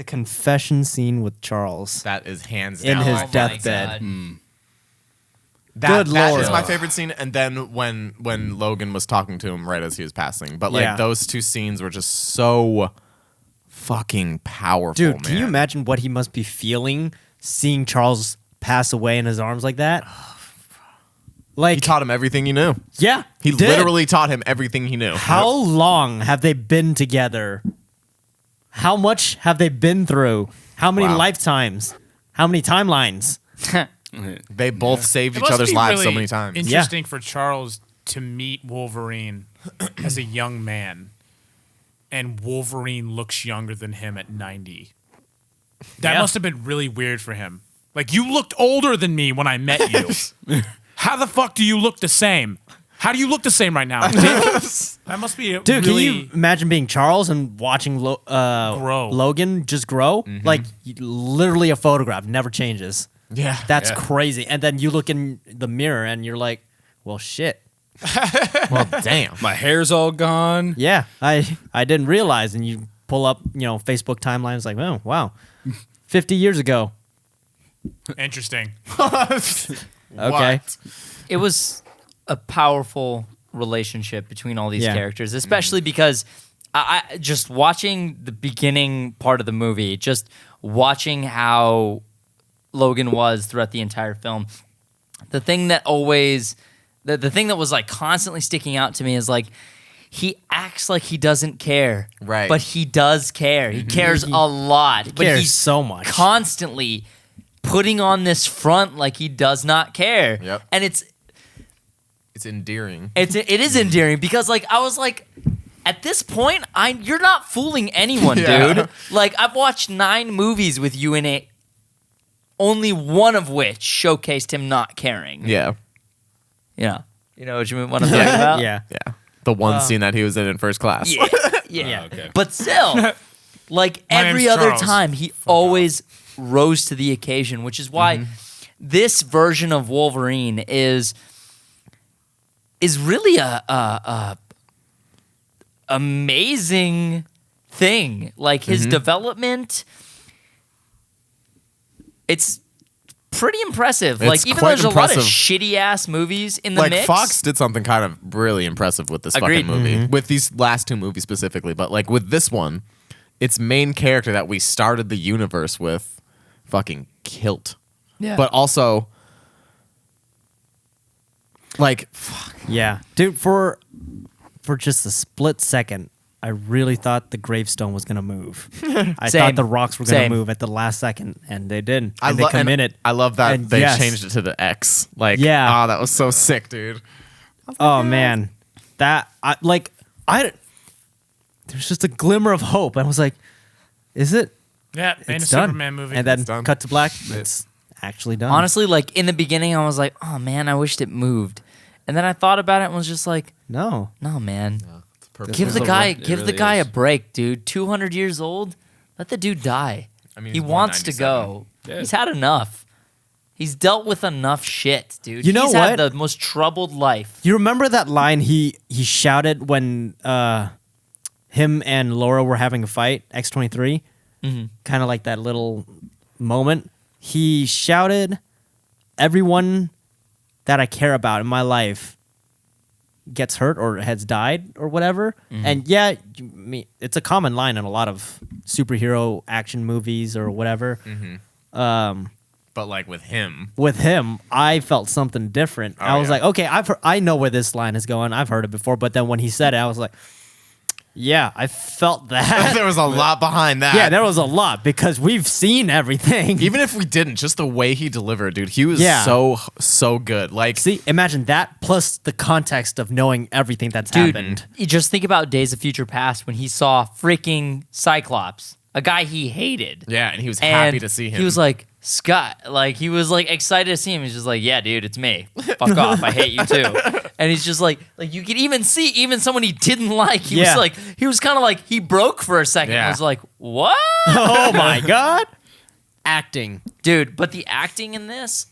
confession scene with Charles That is hands in down. his my favorite. deathbed. That Good that lord. is my favorite scene. And then when Logan was talking to him right as he was passing, but like Yeah. those two scenes were just so fucking powerful, Dude, man. can you imagine what he must be feeling seeing Charles pass away in his arms like that? Like, He taught him everything he knew. yeah, He did. literally taught him everything he knew. How long have they been together? How much have they been through? How many Wow. lifetimes? How many timelines? They both saved It each must other's be lives so really many times. Interesting for Charles to meet Wolverine as a young man, and Wolverine looks younger than him at 90. That Yeah. must have been really weird for him. Like, you looked older than me when I met you. How the fuck do you look the same? How do you look the same right now? That must be Dude, really. can you imagine being Charles and watching Grow. Logan just grow? Like, literally a photograph, never changes. Yeah. That's Yeah. crazy. And then you look in the mirror and you're like, well, shit. Well, damn. My hair's all gone. Yeah, I didn't realize. And you pull up, Facebook timelines like, oh, wow. 50 years ago. Interesting. Okay. What? It was a powerful relationship between all these Yeah. characters, especially because I just watching the beginning part of the movie, just watching how Logan was throughout the entire film. The thing that always, the thing that was like constantly sticking out to me is like he acts like he doesn't care, Right. But he does care. He cares a lot. But cares he's so much. constantly putting on this front like he does not care. Yep. And it's endearing. it is endearing because like I was like at this point you're not fooling anyone, Yeah. dude. Like I've watched 9 movies with you in it, only one of which showcased him not caring. Yeah. Yeah. You know what I'm talking about? Yeah. Yeah. The one scene that he was in first class. Yeah. Yeah. Okay. But still, like My every name's other Charles. time, he always rose to the occasion, which is why this version of Wolverine is really a amazing thing. Like his development, it's pretty impressive. It's Like, even though quite there's a lot of impressive. shitty ass movies in the Like mix. Fox did something kind of really impressive with this Agreed. fucking movie. With these last two movies specifically, but like with this one, its main character that we started the universe with fucking killed. Yeah. But also like Yeah, dude. For just a split second, I really thought the gravestone was gonna move. I Same. thought the rocks were gonna Same. move at the last second, and they didn't. I And they committed. I love that And they yes. changed it to the X. Like, Yeah. oh, that was so sick, dude. Oh man, that there's just a glimmer of hope. I was like, is it? Yeah, ain't a It's done. Superman movie. And then done. cut to black. It's actually done. Honestly, like, in the beginning, I was like, oh, man, I wished it moved. And then I thought about it and was just like, no. no, man. It's perfect. Give is the a guy, it give the really guy is. a break, dude. 200 years old. Let the dude die. I mean, He he's born wants to 97. go. Yeah. He's had enough. He's dealt with enough shit, dude. You know He's what? had the most troubled life. You remember that line he shouted when him and Laura were having a fight? X-23, kind of like that little moment. He shouted, "Everyone that I care about in my life gets hurt or has died or whatever." And yeah, it's a common line in a lot of superhero action movies or whatever. But like with him, With him, I felt something different. I was yeah. like, okay, I know where this line is going. I've heard it before. But then when he said it, I was like, yeah, I felt that. there was a lot behind that. Yeah, there was a lot because we've seen everything. Even if we didn't, just the way he delivered, dude, he was Yeah. so good. Like, See, imagine that plus the context of knowing everything that's Dude, happened. you just think about Days of Future Past when he saw freaking Cyclops, a guy he hated. yeah, and he was And happy to see him. He was like, Scott, like, he was like excited to see him. He's just like, yeah, dude, it's me. Fuck off. I hate you too. And he's just like you could even see even someone he didn't like. He Yeah. was like, he was kind of like, he broke for a second. Yeah. I was like, what? Oh my god, acting Dude, but the acting in this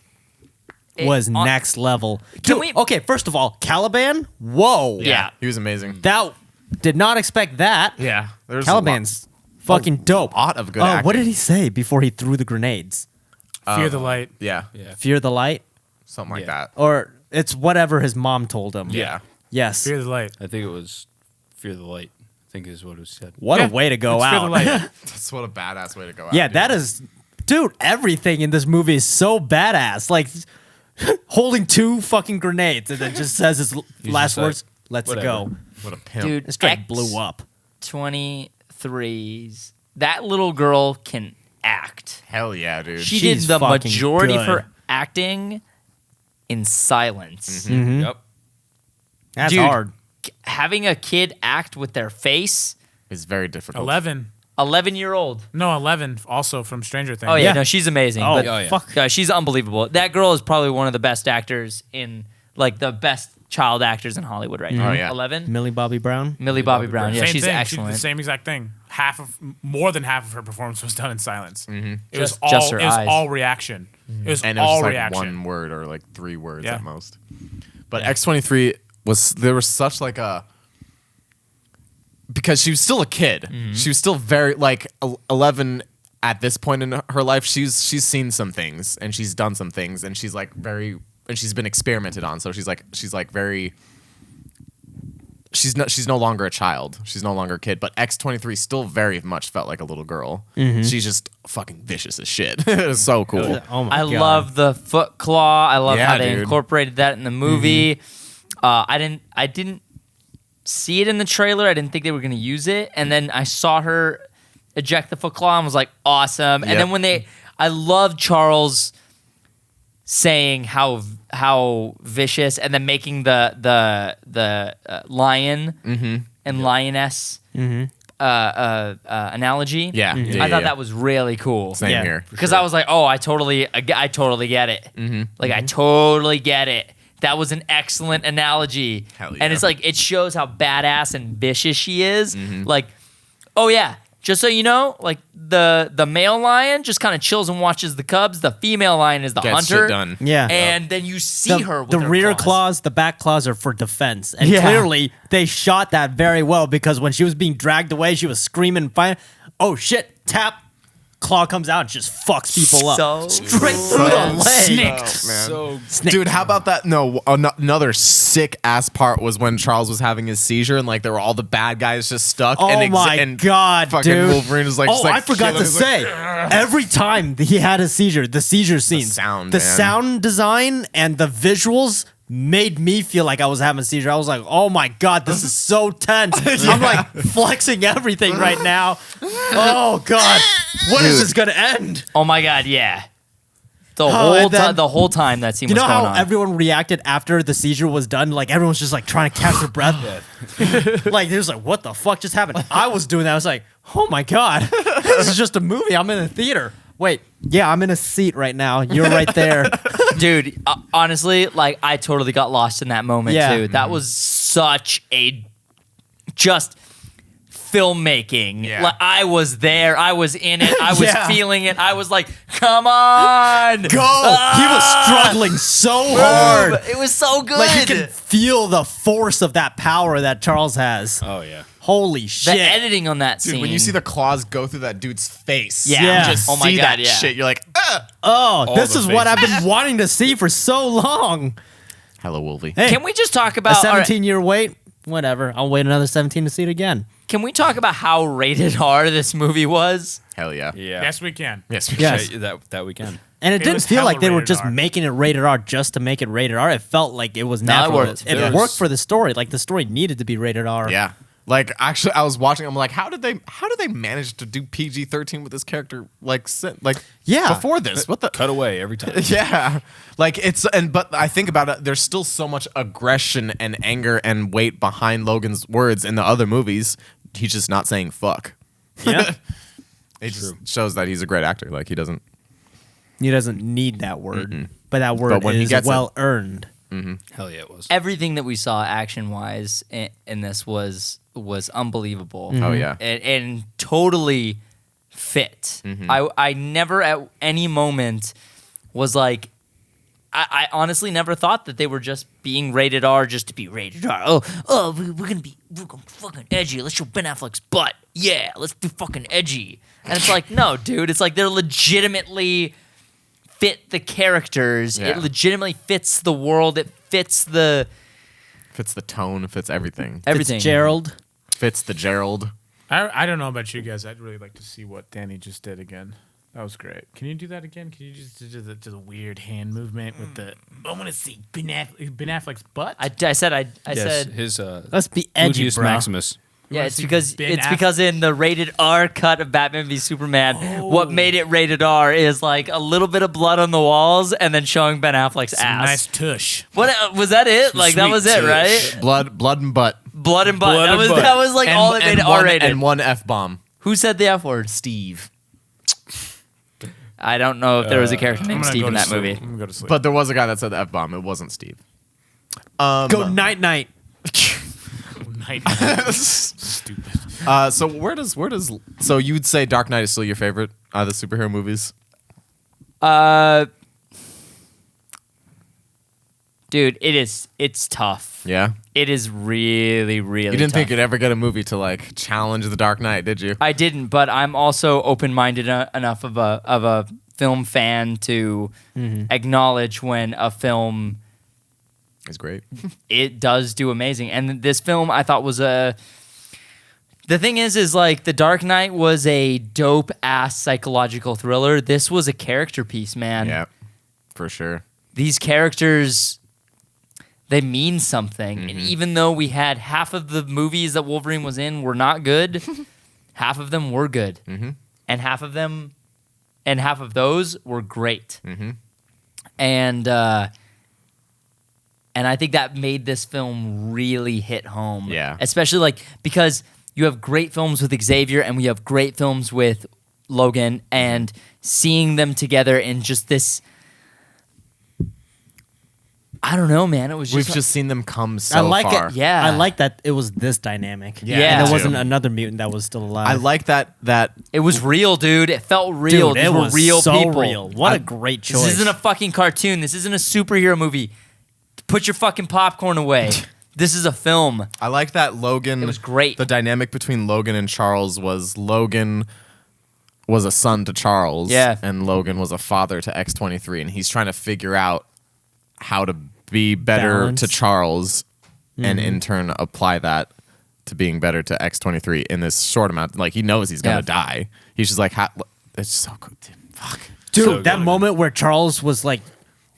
was on- next level. Can Dude, we- okay, first of all, Caliban. Whoa, Yeah. he was amazing. that did not expect that. Yeah, there's Caliban's fucking dope. lot of good What acting. did he say before he threw the grenades? Fear the Light. Yeah, Yeah. Fear the light, something like Yeah. that. or it's whatever his mom told him. Yeah, Yes. Fear the Light. I think it was Fear the Light. I think is what it was said. What Yeah, a way to go it's Fear the out. Light. that's what a badass way to go out. Yeah, dude. that is, dude. Everything in this movie is so badass. Like holding two fucking grenades and then just says his last just like, words. Let's whatever. go. What a pimp. Dude, It straight X blew up. 23's that little girl can act. Hell yeah, dude. She She's did the fucking majority of good. her acting in silence. Yep, That's Dude, hard. Having a kid act with their face, it's very difficult. 11. 11-year-old. No, 11. Also from Stranger Things. Oh yeah, Yeah. no, she's amazing. Oh, but yeah. fuck. she's unbelievable. That girl is probably one of the best actors in, like, the best child actors in Hollywood right now. Oh, yeah. 11. Millie Bobby Brown. Millie Bobby Brown. Yeah, Same she's thing. excellent. She did the same exact thing. More than half of her performance was done in silence. It Just- was all. just her it was eyes. all reaction. It was And it was all just like reaction. one word or like 3 words Yeah. at most. But X-23 there was such like a, because she was still a kid. She was still very like 11 at this point in her life. She's seen some things and she's done some things and she's like very, and she's been experimented on. So she's like very. She's no longer a child. She's no longer a kid. But X-23 still very much felt like a little girl. She's just fucking vicious as shit. It was so cool. Oh my I god. love the foot claw. I love Yeah, how they dude. incorporated that in the movie. I didn't see it in the trailer. I didn't think they were going to use it. And then I saw her eject the foot claw and was like, awesome. And Yep. then I love Charles saying how vicious, and then making the lion and lioness analogy. Yeah. I thought that was really cool. Same Yeah. here. Because I was like, oh, I totally get it. Like, I totally get it. That was an excellent analogy. Hell And yeah. it's like, it shows how badass and vicious she is. Like, oh yeah, just so you know, like, the male lion just kind of chills and watches the cubs. The female lion is the Gets hunter. shit done. Yeah. And then you see her with the her rear claws, the back claws are for defense. And Yeah. clearly they shot that very well because when she was being dragged away, she was screaming, fire. Oh shit, tap. claw comes out and just fucks people up. So Straight through the leg. So Dude, how about that? No, another sick ass part was when Charles was having his seizure and like there were all the bad guys just stuck. Oh and my and god, fucking dude! Wolverine is like, just, like I forgot killing- to he's like, say, every time he had a seizure, the seizure scenes, sound, the man. sound design, and the visuals made me feel like I was having a seizure. I was like, oh my god, this is so tense. I'm like flexing everything right now. Oh god, when is this gonna end? Oh my god, yeah. and then- The whole time that scene You was know going how on. everyone reacted after the seizure was done? Like everyone's just like trying to catch their breath. Like it was like, what the fuck just happened? I was doing that. I was like, oh my god, this is just a movie. I'm in a theater. Wait, yeah, I'm in a seat right now. You're right there. Dude, honestly, like I totally got lost in that moment Yeah. too. That was such a just filmmaking. Yeah. Like I was there, I was in it, I was Yeah. feeling it. I was like, "Come on, Go! He was struggling so hard. It was so good. Like you can feel the force of that power that Charles has. oh yeah. Holy the shit! editing on that Dude, scene. when you see the claws go through that dude's face, Yeah. Yeah. you just Oh my see God, that yeah. shit. You're like, Oh, this the is what I've faces. been wanting to see for so long. hello, Wolvie. Hey, Can we just talk a about 17-year wait? Whatever. I'll wait another 17 to see it again. Can we talk about how rated R this movie was? Hell yeah. Yeah. Yes, we can. Yes. Yes. Yeah, that weekend. And it didn't was feel hella like they were rated just R. making it rated R just to make it rated R. It felt like it was No, it natural. worked. It There worked was- for the story. Like the story needed to be rated R. Yeah. Like actually, I was watching. I'm like, how did they manage to do PG-13 with this character? Like, Yeah. before this, what the? Cut away every time. Yeah, like but I think about it. There's still so much aggression and anger and weight behind Logan's words in the other movies. He's just not saying fuck. Yeah. It just shows that he's a great actor. Like he doesn't. He doesn't need that word, but that word But when he is gets it- well earned. Hell yeah, it was. Everything that we saw action wise in this was unbelievable. Oh yeah. And totally fit. I never at any moment was like, I honestly never thought that they were just being rated R just to be rated R. We're gonna fucking edgy. Let's show Ben Affleck's butt. Yeah, let's be fucking edgy. And it's like, no, dude. It's like they're legitimately fit the characters. Yeah. It legitimately fits the world. It fits the Fits the tone. Fits everything. everything. Gerald. Fits the Gerald. I don't know about you guys. I'd really like to see what Danny just did again. That was great. Can you do that again? Can you just do the weird hand movement with the? I want to see Ben Affleck's butt. I said Yes, said his Let's be edgy, Lucius bro. Maximus. yeah. wanna It's see because Ben because in the rated R cut of Batman v Superman, what made it rated R is like a little bit of blood on the walls and then showing Ben Affleck's ass. Nice tush. What was that? It like that sweet was it, tush. right? Blood and butt. Blood and butt. Blood that and was butt. that was like all that made it R rated. And one F-bomb. Who said the F word? Steve. I don't know if there was a character I'm named gonna Steve go in to that sleep. movie. I'm gonna go to sleep. But there was a guy that said the F-bomb. It wasn't Steve. Go night night. Stupid. So where does so you'd say Dark Knight is still your favorite the superhero movies? Dude, it's tough. Yeah. It is really, really You didn't tough. think you'd ever get a movie to like challenge the Dark Knight, did you? I didn't, but I'm also open-minded enough of a film fan to acknowledge when a film It's great. it does do amazing. And this film I thought was the thing is like The Dark Knight was a dope ass psychological thriller. This was a character piece, man. Yeah, for sure. These characters, they mean something. And even though we had half of the movies that Wolverine was in were not good, half of them were good. And half of those were great. And I think that made this film really hit home. Yeah. Especially like because you have great films with Xavier and we have great films with Logan, and seeing them together in just this, I don't know, man. It was just We've just seen them come so I like far. it. Yeah. I like that it was this dynamic. Yeah. And there Me wasn't too. another mutant that was still alive. I like that it was real, dude. It felt real. Dude, These it were was real so people. real. What a great choice. This isn't a fucking cartoon. This isn't a superhero movie. Put your fucking popcorn away. This is a film. I like that Logan. It was great. The dynamic between Logan and Charles was Logan was a son to Charles, Yeah. and Logan was a father to X-23, and he's trying to figure out how to be better Balance. to Charles, and in turn apply that to being better to X-23 in this short amount. Like, he knows he's gonna die. He's just like, it's so good, dude. Fuck, Dude, So that good. moment where Charles was like,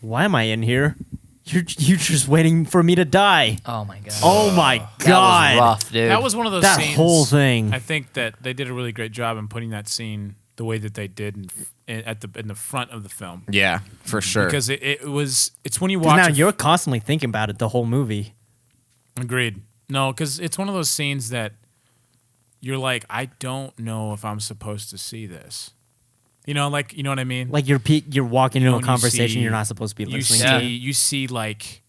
"Why am I in here? You're just waiting for me to die." Oh my god. Oh my that god, was rough, dude. That was one of those that scenes. whole thing. I think that they did a really great job in putting that scene the way that they did in the front of the film. yeah, for sure. Because it's when you 'Cause watch. now a you're constantly thinking about it the whole movie. Agreed. No, because it's one of those scenes that you're like, I don't know if I'm supposed to see this. You know, like, you know what I mean? Like you're walking into a when you conversation see- you're not supposed to be you listening see, to. you see, like,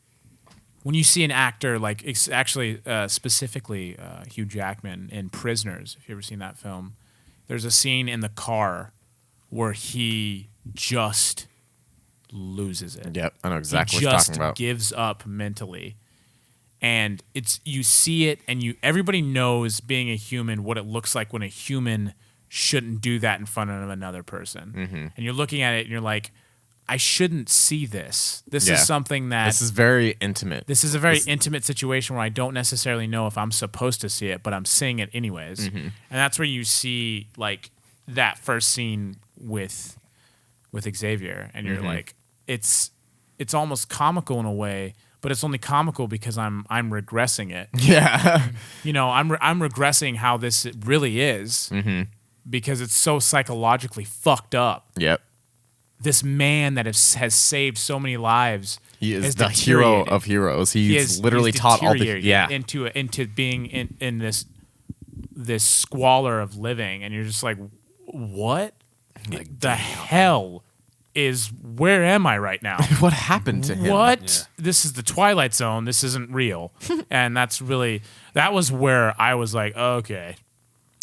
when you see an actor, like, actually, specifically Hugh Jackman in Prisoners, if you've ever seen that film, there's a scene in the car where he just loses it. Yep, I know exactly He what you're just talking about. gives up mentally. And you see it, and everybody knows, being a human, what it looks like when a human shouldn't do that in front of another person. Mm-hmm. And you're looking at it and you're like, I shouldn't see this. This Yeah. is something that This is very intimate. this is a very intimate situation where I don't necessarily know if I'm supposed to see it, but I'm seeing it anyways. Mm-hmm. And that's where you see, like, that first scene with Xavier, and you're Mm-hmm. like, it's almost comical in a way, but it's only comical because I'm regressing it. yeah. You know, I'm regressing how this really is Mm-hmm. because it's so psychologically fucked up. Yep. This man that has saved so many lives. He is has the hero deteriorated. of heroes. He He's is literally taught all the deteriorated into being in this squalor of living, and you're just like, what the hell is? Where am I right now? What happened to him? What? Yeah. This is the Twilight Zone. This isn't real. And that was where I was like, okay,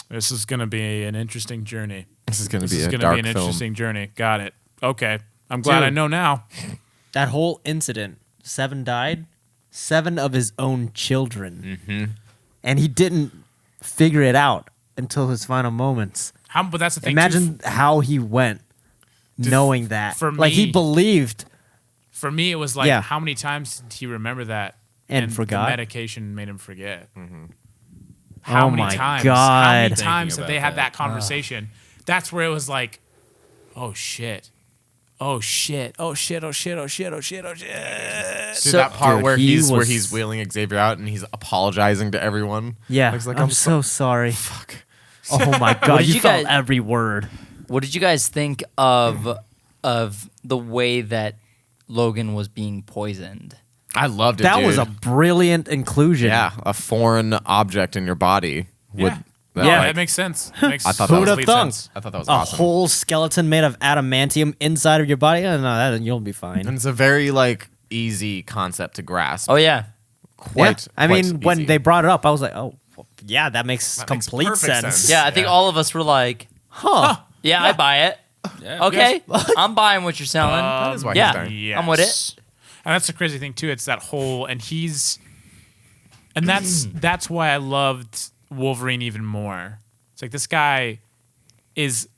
this is gonna be an interesting journey. This is going to This be is a gonna dark be an film. interesting journey. Got it. Okay, I'm glad I Dude. know now. That whole incident, Seven died, 7 of his own children. Mm-hmm. And he didn't figure it out until his final moments. But that's the thing. Imagine how he went knowing that. for like he me- believed. For me, it was like, Yeah. how many times did he remember that? And forgot? The medication made him forget. Mm-hmm. How Oh many my times? How God. many Thinking times have about they had that. that conversation? That's where it was like, oh shit. Oh shit. Oh shit. Oh shit. Oh shit. Oh shit. Oh shit. Dude, So- that part Dude, where he he's was- wheeling Xavier out and he's apologizing to everyone. Yeah. He's like, I'm so sorry. fuck. Oh my God. did You you felt guys- every word. What did you guys think of the way that Logan was being poisoned? I loved it. That was a dude. brilliant inclusion. yeah, a foreign object in your body. Would, Yeah. that, Yeah, like, that makes sense. It makes I thought that Who'd was have complete thunk? sense. I thought that was A awesome. whole skeleton made of adamantium inside of your body? No, that, you'll be fine. And it's a very like easy concept to grasp. Oh yeah, Quite. I quite mean, when easy. they brought it up, I was like, oh, well, yeah, that makes That makes complete perfect sense. sense. yeah. I think all of us were like, Huh. yeah, I buy it. Yeah. Okay, I'm buying what you're selling. That is why he's yeah, there. I'm with it. And that's the crazy thing too. It's that whole, and that's why I loved Wolverine even more. It's like this guy his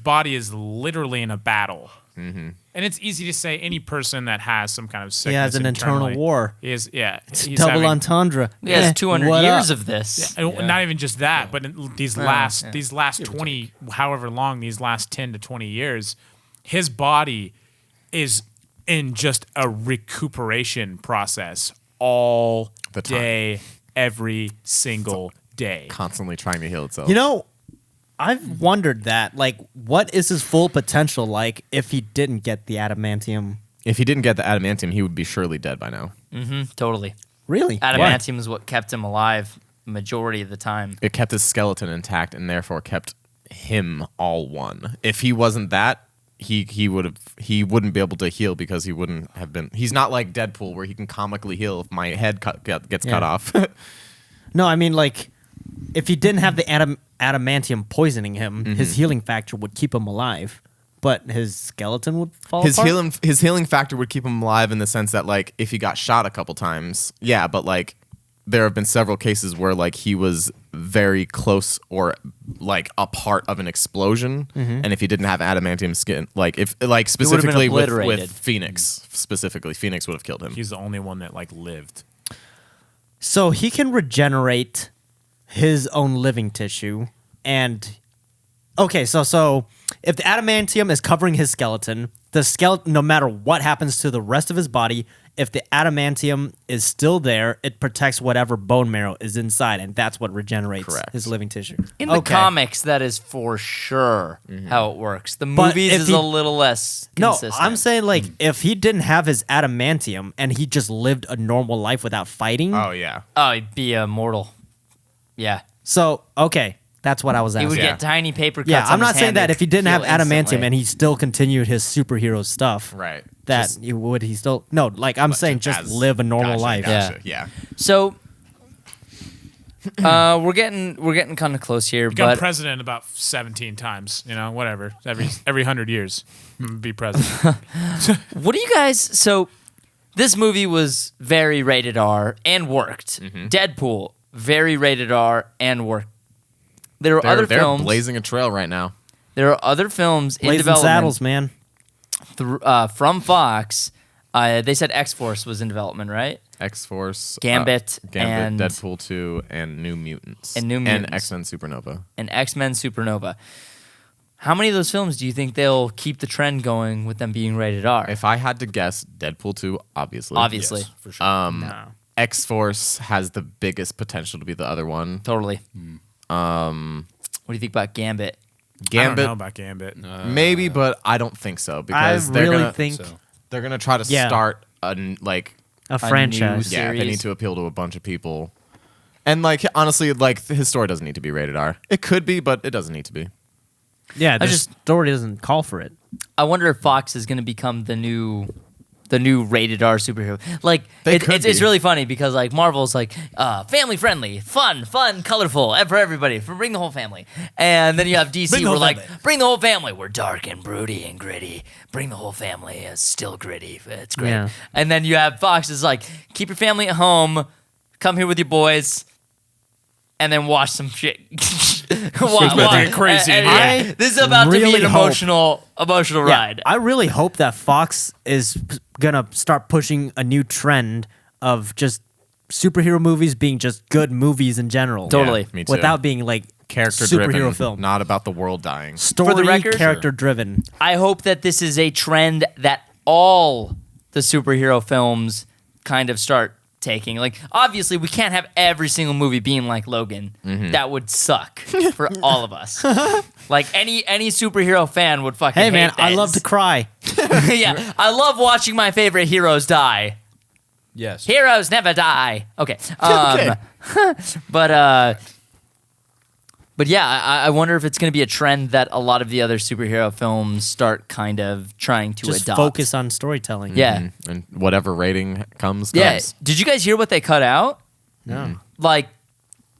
body is literally in a battle, and it's easy to say any person that has some kind of sickness He has an internal internally war. is It's he's double having- entendre. He has Eh, 200 what years up? of this. And Not even just that, but in these last 20, however long, these last 10 to 20 years, his body is in just a recuperation process all The time. day, every single day. constantly trying to heal itself. You know, I've wondered that. Like, what is his full potential like if he didn't get the adamantium? if he didn't get the adamantium, he would be surely dead by now. Totally. Really? Adamantium is what kept him alive majority of the time. It kept his skeleton intact and therefore kept him all one. If he wasn't that, he wouldn't be able to heal because he wouldn't have been. He's not like Deadpool where he can comically heal if my head gets cut Yeah. off. No, I mean, like, if he didn't have the adamantium poisoning him, his healing factor would keep him alive, but his skeleton would fall his apart? healing factor would keep him alive in the sense that like if he got shot a couple times, yeah, but like there have been several cases where like he was very close or like a part of an explosion, and if he didn't have adamantium skin, like if like specifically with obliterated. Phoenix, specifically Phoenix would have killed him. He's the only one that like lived. So he can regenerate his own living tissue, and okay, so if the adamantium is covering his skeleton, the skeleton, no matter what happens to the rest of his body, if the adamantium is still there, it protects whatever bone marrow is inside, and that's what regenerates Correct. his living tissue. In the comics, that is for sure how it works. The movies if is he- a little less consistent. No, I'm saying like if he didn't have his adamantium and he just lived a normal life without fighting. Oh yeah, Oh, he'd be immortal. Yeah. So okay, that's what I was He asking. would Yeah. get tiny paper cuts. Yeah, on I'm his not saying hand that if he didn't have heal adamantium instantly. and he still continued his superhero stuff, right. that Just- would he still no? Like I'm saying, just as- live a normal gotcha, life. Gotcha, yeah. So, we're getting kind of close here, Become but president about 17 times. You know, whatever. Every 100 years, be president. what do you guys? So, this movie was very rated R and worked. Deadpool, very rated R and worked. There are other They're films. blazing a trail right now. There are other films in Blazing development Saddles, man. From Fox. They said X-Force was in development, right? X-Force, Gambit, and- Deadpool 2, and New Mutants, And New Mutants. and X-Men Supernova. And X-Men Supernova. How many of those films do you think they'll keep the trend going with them being rated R? If I had to guess, Deadpool 2, obviously. Obviously. Yes, for sure. X-Force has the biggest potential to be the other one. Totally. What do you think about Gambit? I don't Gambit, know about Gambit. maybe, but I don't think so I because they're really gonna think So, they're gonna try to Yeah. start like a franchise. new- yeah, they Series. need to appeal to a bunch of people. And like honestly, like his story doesn't need to be rated R. It could be, but it doesn't need to be. Yeah, the just- story doesn't call for it. I wonder if Fox is going to become the new rated R superhero. Like They it's could it's be. really funny because like Marvel's like family friendly, fun, colorful, and for everybody, for bring the whole family. And then you have DC, Bring the we're whole like family. bring the whole family. We're dark and broody and gritty. Bring the whole family. It's still gritty. It's great. Yeah. And then you have Fox is like keep your family at home, come here with your boys, and then watch some shit. Get crazy. Yeah. This is about to be really an hope- emotional ride. I really hope that Fox is gonna start pushing a new trend of just superhero movies being just good movies in general. Totally. Yeah, me too. Without being like Character superhero driven, film. not about the world dying. Story, For the record- character driven. I hope that this is a trend that all the superhero films kind of start taking. Like, obviously, we can't have every single movie being like Logan. That would suck for all of us. Like, any superhero fan would fucking Hey man, hate I this. love to cry. Yeah, I love watching my favorite heroes die. yes. Heroes never die. Okay. Okay. But yeah, I wonder if it's going to be a trend that a lot of the other superhero films start kind of trying to Just adopt. focus on storytelling. Yeah. And whatever rating comes. Yeah. Did you guys hear what they cut out? No. Like,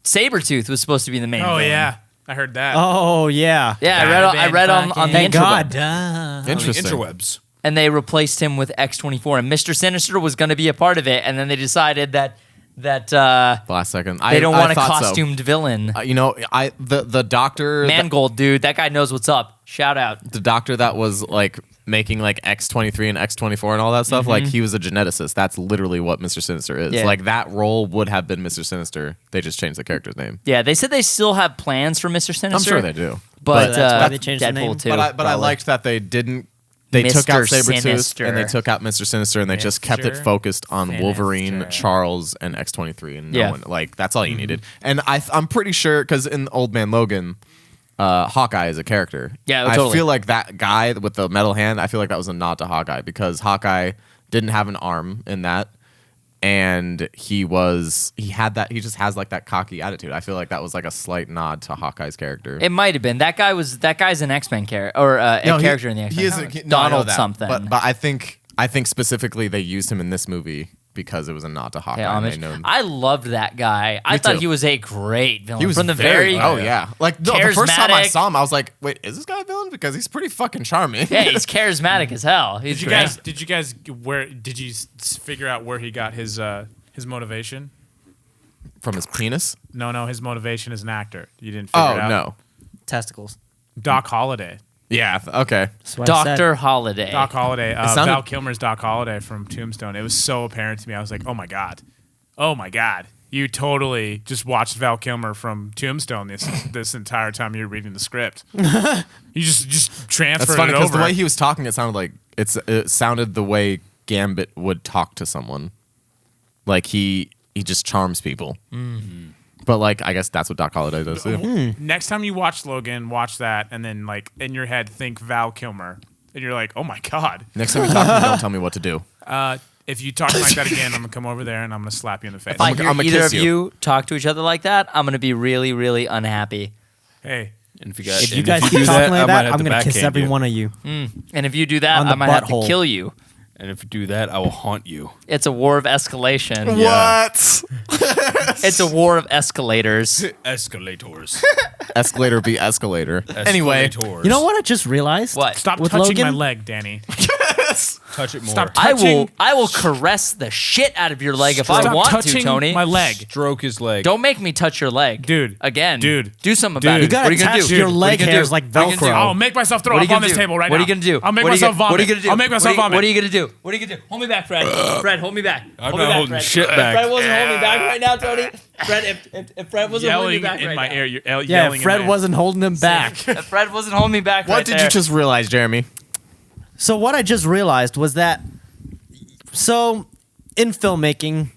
Sabretooth was supposed to be the main Oh villain. yeah, I heard that. Oh yeah. Yeah, Bad I read on the Thank interweb. God. Duh. Interesting. Interwebs. And they replaced him with X-24. And Mr. Sinister was going to be a part of it. And then they decided that The last second. they don't want a thought so. costumed villain. You know, the doctor Mangold, dude. That guy knows what's up. Shout out. the doctor that was like making like X-23 and X-24 and all that stuff, like he was a geneticist. That's literally what Mr. Sinister is. Yeah. Like that role would have been Mr. Sinister. They just changed the character's name. Yeah, they said they still have plans for Mr. Sinister. I'm sure they do. But So that's why they changed the Deadpool name? too. But I probably. liked that they didn't. They took out Mr. Sabretooth Sinister. and they took out Mr. Sinister and they just kept it Mr. focused on Wolverine, Sinister. Charles, and X-23 and no Yeah. one. Like that's all you needed. And I'm pretty sure because in Old Man Logan, Hawkeye is a character. Yeah, I totally. feel like that guy with the metal hand. I feel like that was a nod to Hawkeye because Hawkeye didn't have an arm in that, and he just has like that cocky attitude. I feel like that was like a slight nod to Hawkeye's character. It might have been that guy's an X-Men character or a No, character in the X-Men. He is no, I know Donald that, something. But I think specifically they used him in this movie because it was a nod to Hawkeye. Yeah, and homage. they know him. I loved that guy. I Me thought too. he was a great villain He was from the very. oh yeah, like no, the first time I charismatic. saw him, I was like, wait, is this guy a villain? Because he's pretty fucking charming. Yeah, he's charismatic as hell. He's Did you great. guys figure out where he got his motivation? From his penis? No, his motivation as an actor. You didn't figure it Oh out. no. Testicles. Doc Holliday. Yeah. Okay. That's what I said. Dr. Holiday. Doc Holliday. sounded- Val Kilmer's Doc Holliday from Tombstone. It was so apparent to me. I was like, oh my god. You totally just watched Val Kilmer from Tombstone this entire time you're reading the script. You just transferred That's funny it because over. the way he was talking, it sounded like it sounded the way Gambit would talk to someone. Like he just charms people. But like I guess that's what Doc Holliday does too. Next time you watch Logan, watch that, and then like in your head think Val Kilmer, and you're like, oh my god. Next time you talk to me, don't tell me what to do. If you talk like that again, I'm gonna come over there and I'm gonna slap you in the face. If I I'm hear gonna either kiss of you talk to each other like that, I'm going to be really, really unhappy. Hey, And if If you guys keep talking like that, I'm gonna kiss every one of you. And if you do that, On the I might have to butthole. kill you. And if you do that, I will haunt you. It's a war of escalation. What? It's a war of escalators. Escalators. Escalator be escalator. Anyway, Escalators. You know what I just realized? What? stop With touching Logan? my leg, Danny. Touch it more. Stop I touching. will caress the shit out of your leg if I Stop want to, touching Tony. my leg. Stroke his leg. Don't make me touch your leg. Dude. Again. Dude. Do something about Dude. it. You gotta What are you gonna attach do? your What are leg you gonna hairs do? like What are you gonna Velcro. do? I'll make myself throw What are up you on gonna this do? table right What now. are you gonna do? I'll make What are you myself gonna- vomit. What are you gonna do? I'll make myself vomit. What are you gonna do? What are you gonna do? Hold me back, Fred. Fred, hold me back. I'm Hold not me back, holding Fred. shit If back. Fred wasn't holding me back right now, Tony. Fred, if Fred wasn't holding me Yelling back in right my now. ear. You're Yeah, yelling Fred in my wasn't holding him back. If Fred wasn't holding me back right what did there. you just realize, Jeremy? So what I just realized was that, so in filmmaking,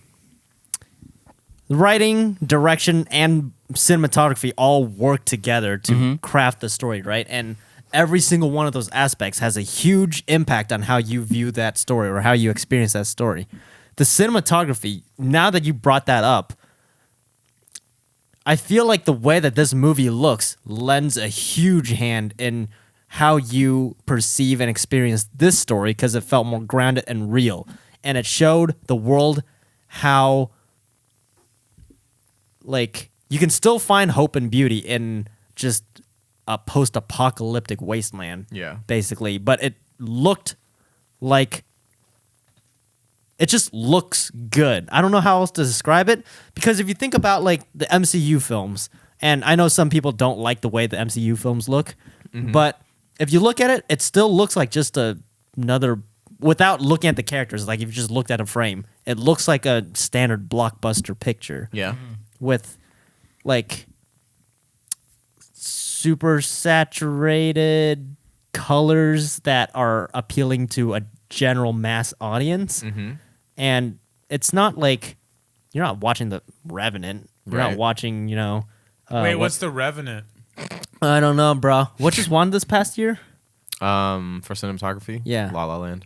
writing, direction, and cinematography all work together to craft the story, right? And every single one of those aspects has a huge impact on how you view that story or how you experience that story. The cinematography, now that you brought that up, I feel like the way that this movie looks lends a huge hand in how you perceive and experience this story because it felt more grounded and real. And it showed the world how, like, you can still find hope and beauty in just a post-apocalyptic wasteland. Yeah. Basically. But it looked like, it just looks good. I don't know how else to describe it, because if you think about like the MCU films, and I know some people don't like the way the MCU films look, but if you look at it, it still looks like just another, without looking at the characters, like if you just looked at a frame, it looks like a standard blockbuster picture Yeah. with like super saturated colors that are appealing to a general mass audience. And it's not like you're not watching The Revenant. You're Right. not watching, Wait, what's the Revenant? I don't know, bro. What just won this past year? For cinematography? Yeah. La La Land.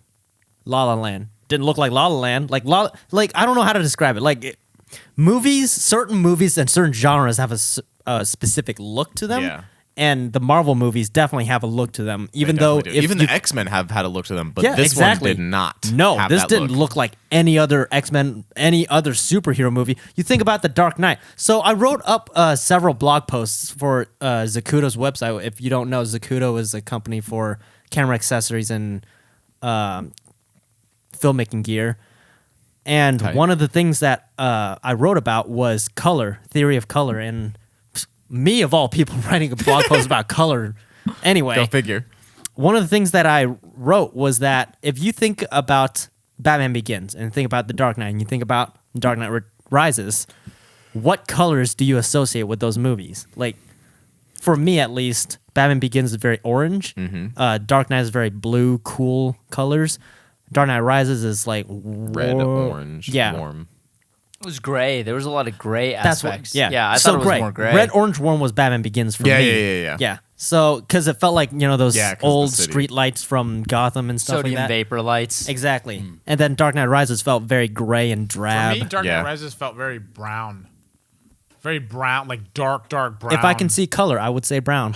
La La Land. Didn't look like La La Land. Like I don't know how to describe it. Like certain movies and certain genres have a specific look to them. Yeah. And the Marvel movies definitely have a look to them, even though Definitely do. if Even you- the X-Men have had a look to them, but Yeah, this exactly. one did not. No, have this that didn't look like any other X-Men, any other superhero movie. You think about The Dark Knight. So I wrote up several blog posts for Zacuto's website. If you don't know, Zacuto is a company for camera accessories and filmmaking gear. And Tight. one of the things that I wrote about was color, theory of color. And me, of all people, writing a blog post about color. Anyway, Go figure. one of the things that I wrote was that if you think about Batman Begins and think about The Dark Knight and you think about Dark Knight Rises, what colors do you associate with those movies? Like, for me at least, Batman Begins is very orange. Dark Knight is very blue, cool colors. Dark Knight Rises is like Red, orange, yeah. warm. It was gray. There was a lot of gray That's aspects. what, I so thought it was gray. more gray. Red, orange, warm was Batman Begins for Yeah, me. yeah. So, because it felt like, those Yeah, 'cause old the city. street lights from Gotham and stuff Sodium like that. vapor lights. Exactly. And then Dark Knight Rises felt very gray and For drab. me, Dark Yeah. Knight Rises felt very brown. Very brown, like dark brown. If I can see color, I would say brown.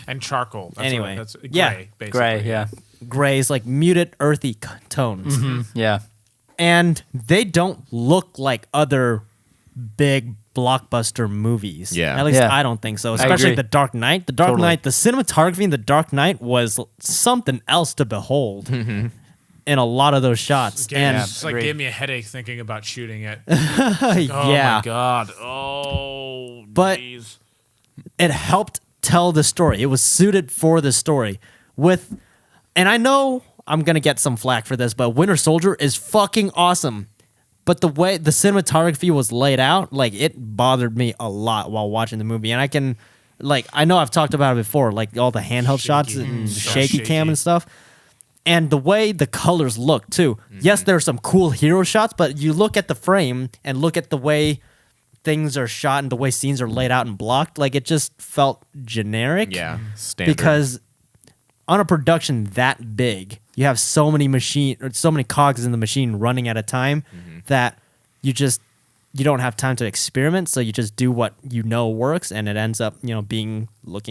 And charcoal. That's Anyway, that's gray, yeah. basically. Gray, yeah. Gray is like muted, earthy tones. Yeah. And they don't look like other big blockbuster movies. Yeah. At least Yeah. I don't think so. Especially agree. The Dark Knight. The Dark Totally. Knight, the cinematography in The Dark Knight was something else to behold. in a lot of those shots. It's like agreed. gave me a headache thinking about shooting it. And Oh yeah, my god. Oh, But- geez. it helped tell the story. It was suited for the story. And I know I'm gonna get some flack for this, but Winter Soldier is fucking awesome. But the way the cinematography was laid out, like it bothered me a lot while watching the movie. And I know I've talked about it before, like all the handheld shots and So shaky cam shaky. and stuff. And the way the colors look too. Yes, there are some cool hero shots, but you look at the frame and look at the way things are shot and the way scenes are laid out and blocked, like it just felt generic. Yeah, standard. Because on a production that big, you have so many cogs in the machine running at a time that you don't have time to experiment, so you just do what you know works, and it ends up looking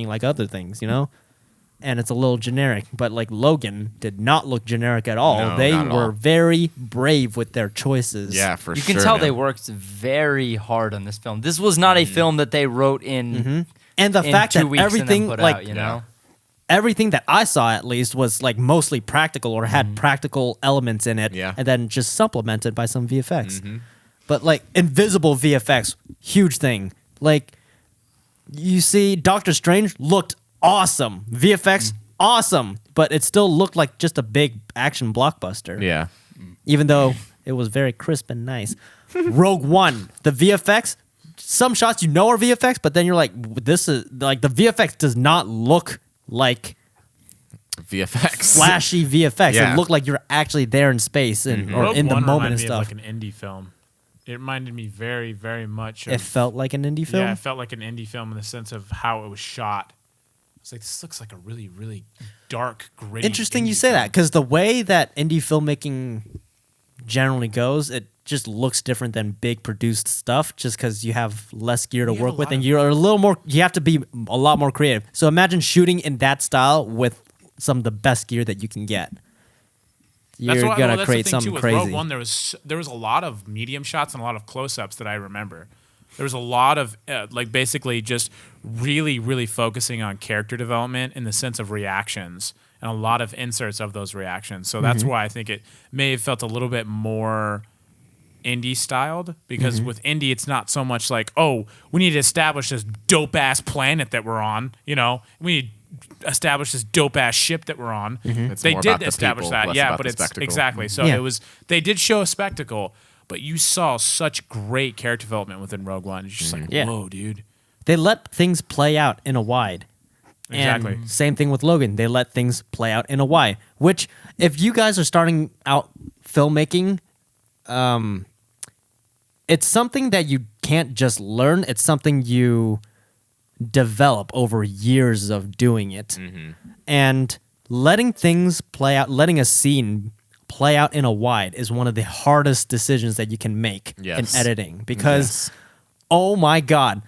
like other things, and it's a little generic. But like Logan did not look generic at all. No, They not at were all. very brave with their choices. Yeah, for You sure. can tell man. they worked very hard on this film. This was not a film that they wrote in And the in fact 2 that weeks and then everything put like out, you know. everything that I saw at least was like mostly practical or had practical elements in it, Yeah. and then just supplemented by some VFX. But like invisible VFX, huge thing. Like you see, Doctor Strange looked awesome, VFX awesome, but it still looked like just a big action blockbuster. Yeah. Even though it was very crisp and nice. Rogue One, the VFX. Some shots are VFX, but then you're like, this is like the VFX does not look like VFX. flashy VFX. Yeah. It looked like you're actually there in space and or Rogue in the One moment and reminded me of stuff. like an indie film. It reminded me very, very much of It felt like an indie film. Yeah, it felt like an indie film in the sense of how it was shot. It's like, this looks like a really, really dark, gritty. Interesting you indie say film. that, because the way that indie filmmaking generally goes, it just looks different than big produced stuff, just because you have less gear to You have work a with lot and of- you're a little more, you have to be a lot more creative. So imagine shooting in that style with some of the best gear that you can get. You're That's what, gonna that's create the thing something too, with crazy. Rogue One, there was a lot of medium shots and a lot of close-ups that I remember. There was a lot of like basically just really, really focusing on character development in the sense of reactions and a lot of inserts of those reactions. So that's why I think it may have felt a little bit more indie styled, because with indie it's not so much like, oh, we need to establish this dope ass planet that we're on, we need to establish this dope ass ship that we're on. It's They more did about the establish people, that, less yeah, about but the it's spectacle. exactly. So Yeah. they did show a spectacle, but you saw such great character development within Rogue One. It's just like, Yeah. whoa, dude. They let things play out in a wide. Exactly. And same thing with Logan. They let things play out in a wide. Which, if you guys are starting out filmmaking, it's something that you can't just learn. It's something you develop over years of doing it. And letting things play out, letting a scene play out in a wide is one of the hardest decisions that you can make Yes. in editing. Because, Yes. oh my God.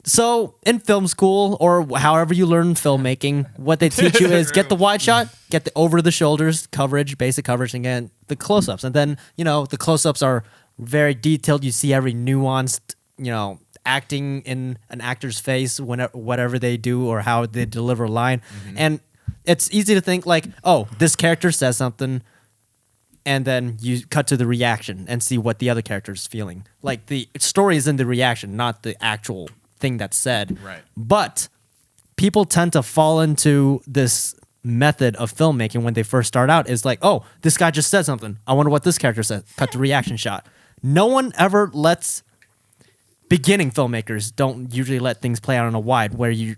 So in film school or however you learn filmmaking, what they teach you is get the wide shot, get the over the shoulders coverage, basic coverage, and get the close-ups. And then, the close-ups are very detailed. You see every nuanced, acting in an actor's face, whatever they do or how they deliver a line. And it's easy to think like, oh, this character says something, and then you cut to the reaction and see what the other character is feeling. Like the story is in the reaction, not the actual thing that's said. Right. But people tend to fall into this method of filmmaking when they first start out is like, oh, this guy just said something. I wonder what this character said. Cut to reaction shot. No one ever lets beginning filmmakers don't usually let things play out on a wide where you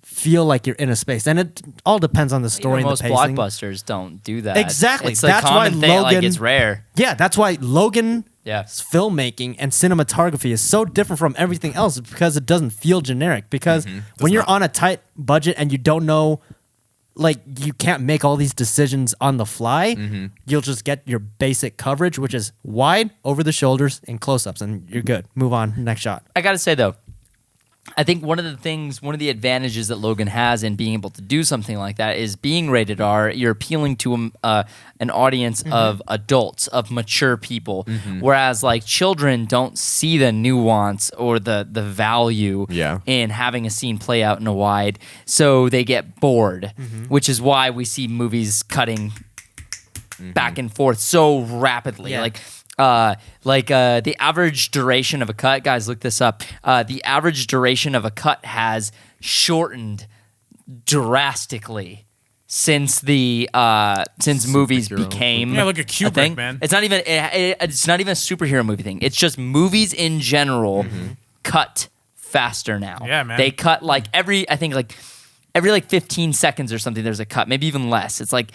feel like you're in a space. And it all depends on the story and Most the pacing. blockbusters don't do that. Exactly. It's a That's why common thing. Like Logan- it's rare. Yeah, that's why Logan's Yeah. filmmaking and cinematography is so different from everything else because it doesn't feel generic. Because when you're on a tight budget and you don't know, like you can't make all these decisions on the fly, you'll just get your basic coverage, which is wide, over the shoulders, and close-ups, and you're good. Move on, next shot. I gotta say though, I think one of the advantages that Logan has in being able to do something like that is being rated R. You're appealing to an audience of adults, of mature people, whereas like children don't see the nuance or the value Yeah. in having a scene play out in a wide, so they get bored, which is why we see movies cutting back and forth so rapidly. Yeah. The average duration of a cut, guys, look this up. The average duration of a cut has shortened drastically since movies Superhero. became Yeah, look at Kubrick, a thing. man. It's not even it's not even a superhero movie thing. It's just movies in general cut faster now. Yeah, man. They cut every 15 seconds or something. There's a cut, maybe even less. It's like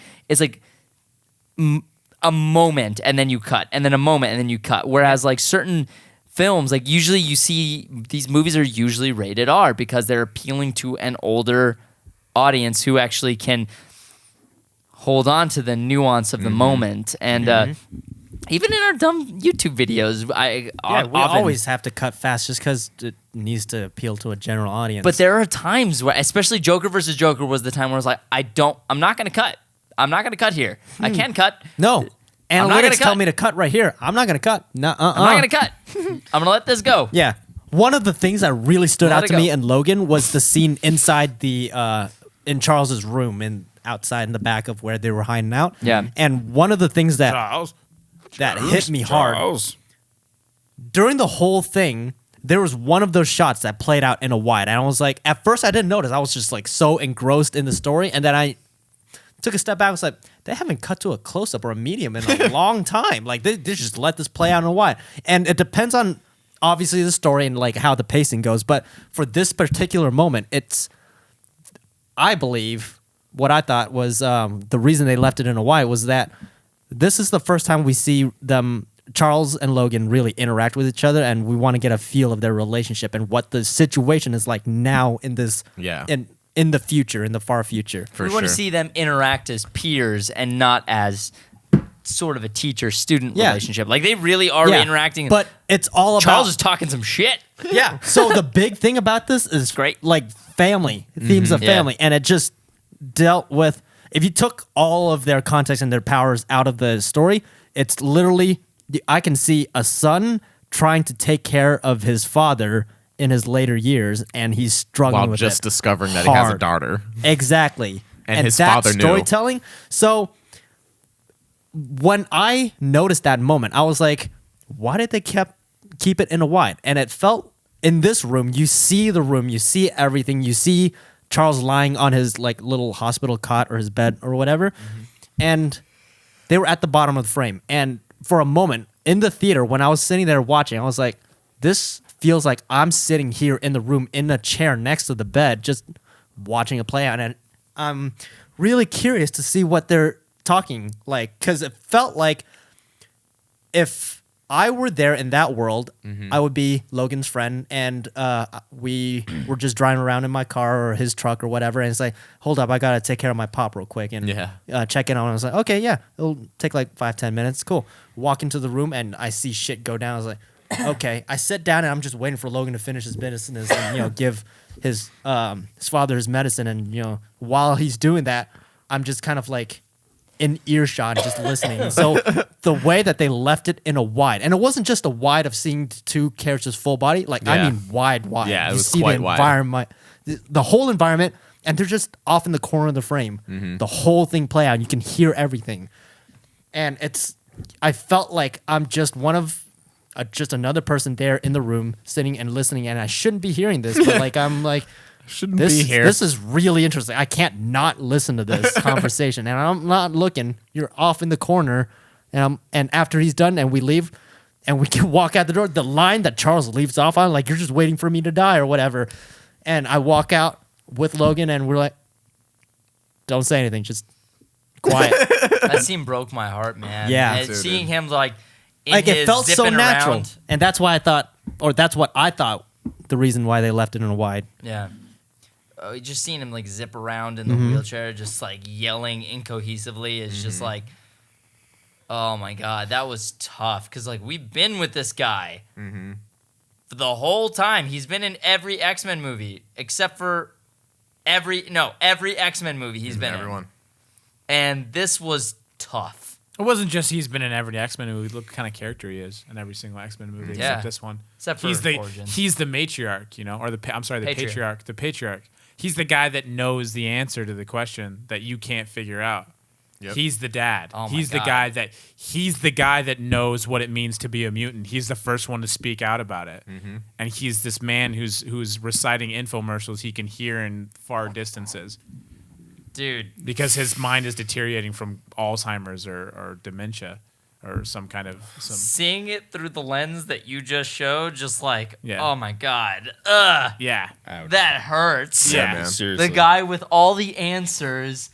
a moment and then you cut, and then a moment and then you cut. Whereas like certain films, like usually you see these movies are usually rated R because they're appealing to an older audience who actually can hold on to the nuance of the moment. And even in our dumb YouTube videos, we often, always have to cut fast just because it needs to appeal to a general audience. But there are times where, especially Joker versus Joker was the time where I was like, I'm not going to cut. I'm not going to cut here. I can cut. no, I'm not gonna analytics tell cut. me to cut right here. I'm not going to cut. I'm not going to cut. I'm going to let this go. Yeah. One of the things that really stood Let out it to me go. in Logan was the scene inside in Charles's room outside in the back of where they were hiding out. Yeah. And one of the things that Charles. hit me hard Charles. during the whole thing, there was one of those shots that played out in a wide. And I was like, at first I didn't notice. I was just like so engrossed in the story. And then I took a step back. I was like, they haven't cut to a close up or a medium in a long time. Like they just let this play out in a wide. And it depends on obviously the story and like how the pacing goes. But for this particular moment, I believe what I thought was the reason they left it in a wide was that this is the first time we see them, Charles and Logan, really interact with each other, and we want to get a feel of their relationship and what the situation is like now in this, in the future, in the far future. For We want to sure. see them interact as peers and not as sort of a teacher-student Yeah. relationship. Like they really are interacting. But it's all about Charles is talking some shit. yeah. So the big thing about this is great. like family, themes of Yeah. family, and it just dealt with. If you took all of their context and their powers out of the story, it's literally I can see a son trying to take care of his father in his later years, and he's struggling While with just it discovering that he has a hard. daughter. Exactly. And his that father knew. storytelling. So when I noticed that moment, I was like, why did they keep it in a wide? And it felt in this room, you see the room, you see everything, you see Charles lying on his like little hospital cot or his bed or whatever. And they were at the bottom of the frame. And for a moment in the theater, when I was sitting there watching, I was like, this feels like I'm sitting here in the room in a chair next to the bed, just watching it play out. And I'm really curious to see what they're talking like, because it felt like if I were there in that world, I would be Logan's friend, and we were just driving around in my car or his truck or whatever, and it's like, hold up, I gotta take care of my pop real quick and check in on him. I was like, okay, yeah, it'll take like 5-10 minutes, cool. Walk into the room and I see shit go down. I was like, okay. I sit down and I'm just waiting for Logan to finish his business and give his father his medicine, and while he's doing that, I'm just kind of like in earshot, just listening. So the way that they left it in a wide, and it wasn't just a wide of seeing two characters full body, like I mean wide. Yeah, it you was see quite the wide. environment, the whole environment, and they're just off in the corner of the frame. The whole thing play out. You can hear everything, and I felt like I'm just one of just another person there in the room sitting and listening, and I shouldn't be hearing this, but like I'm like. Shouldn't be here. This is really interesting. I can't not listen to this conversation, and I'm not looking. You're off in the corner, and after he's done, and we leave, and we can walk out the door. The line that Charles leaves off on, like you're just waiting for me to die or whatever, and I walk out with Logan, and we're like, don't say anything, just quiet. That scene broke my heart, man. Yeah. And Dude. seeing him like Like it felt so zipping natural, around. and that's why I thought, or that's what I thought, the reason why they left it in a wide. Yeah. Just seeing him like zip around in the wheelchair, just like yelling incohesively is just like, oh my God, that was tough. Cause like we've been with this guy for the whole time. He's been in every X-Men movie except for every X-Men movie he's been Everyone. in. And this was tough. It wasn't just he's been in every X-Men movie. Look what kind of character he is in every single X-Men movie Yeah. except this one. Except for he's the Origins. he's the matriarch, or the Patriarch. patriarch. The patriarch. He's the guy that knows the answer to the question that you can't figure out. Yep. He's the dad. Oh my he's the God. guy that knows what it means to be a mutant. He's the first one to speak out about it. And he's this man who's reciting infomercials he can hear in far distances Dude. because his mind is deteriorating from Alzheimer's or dementia or some kind of Seeing it through the lens that you just showed, just like, Yeah. oh my God. Ugh. yeah. Ouch. That hurts. Yeah, man. Seriously. The guy with all the answers,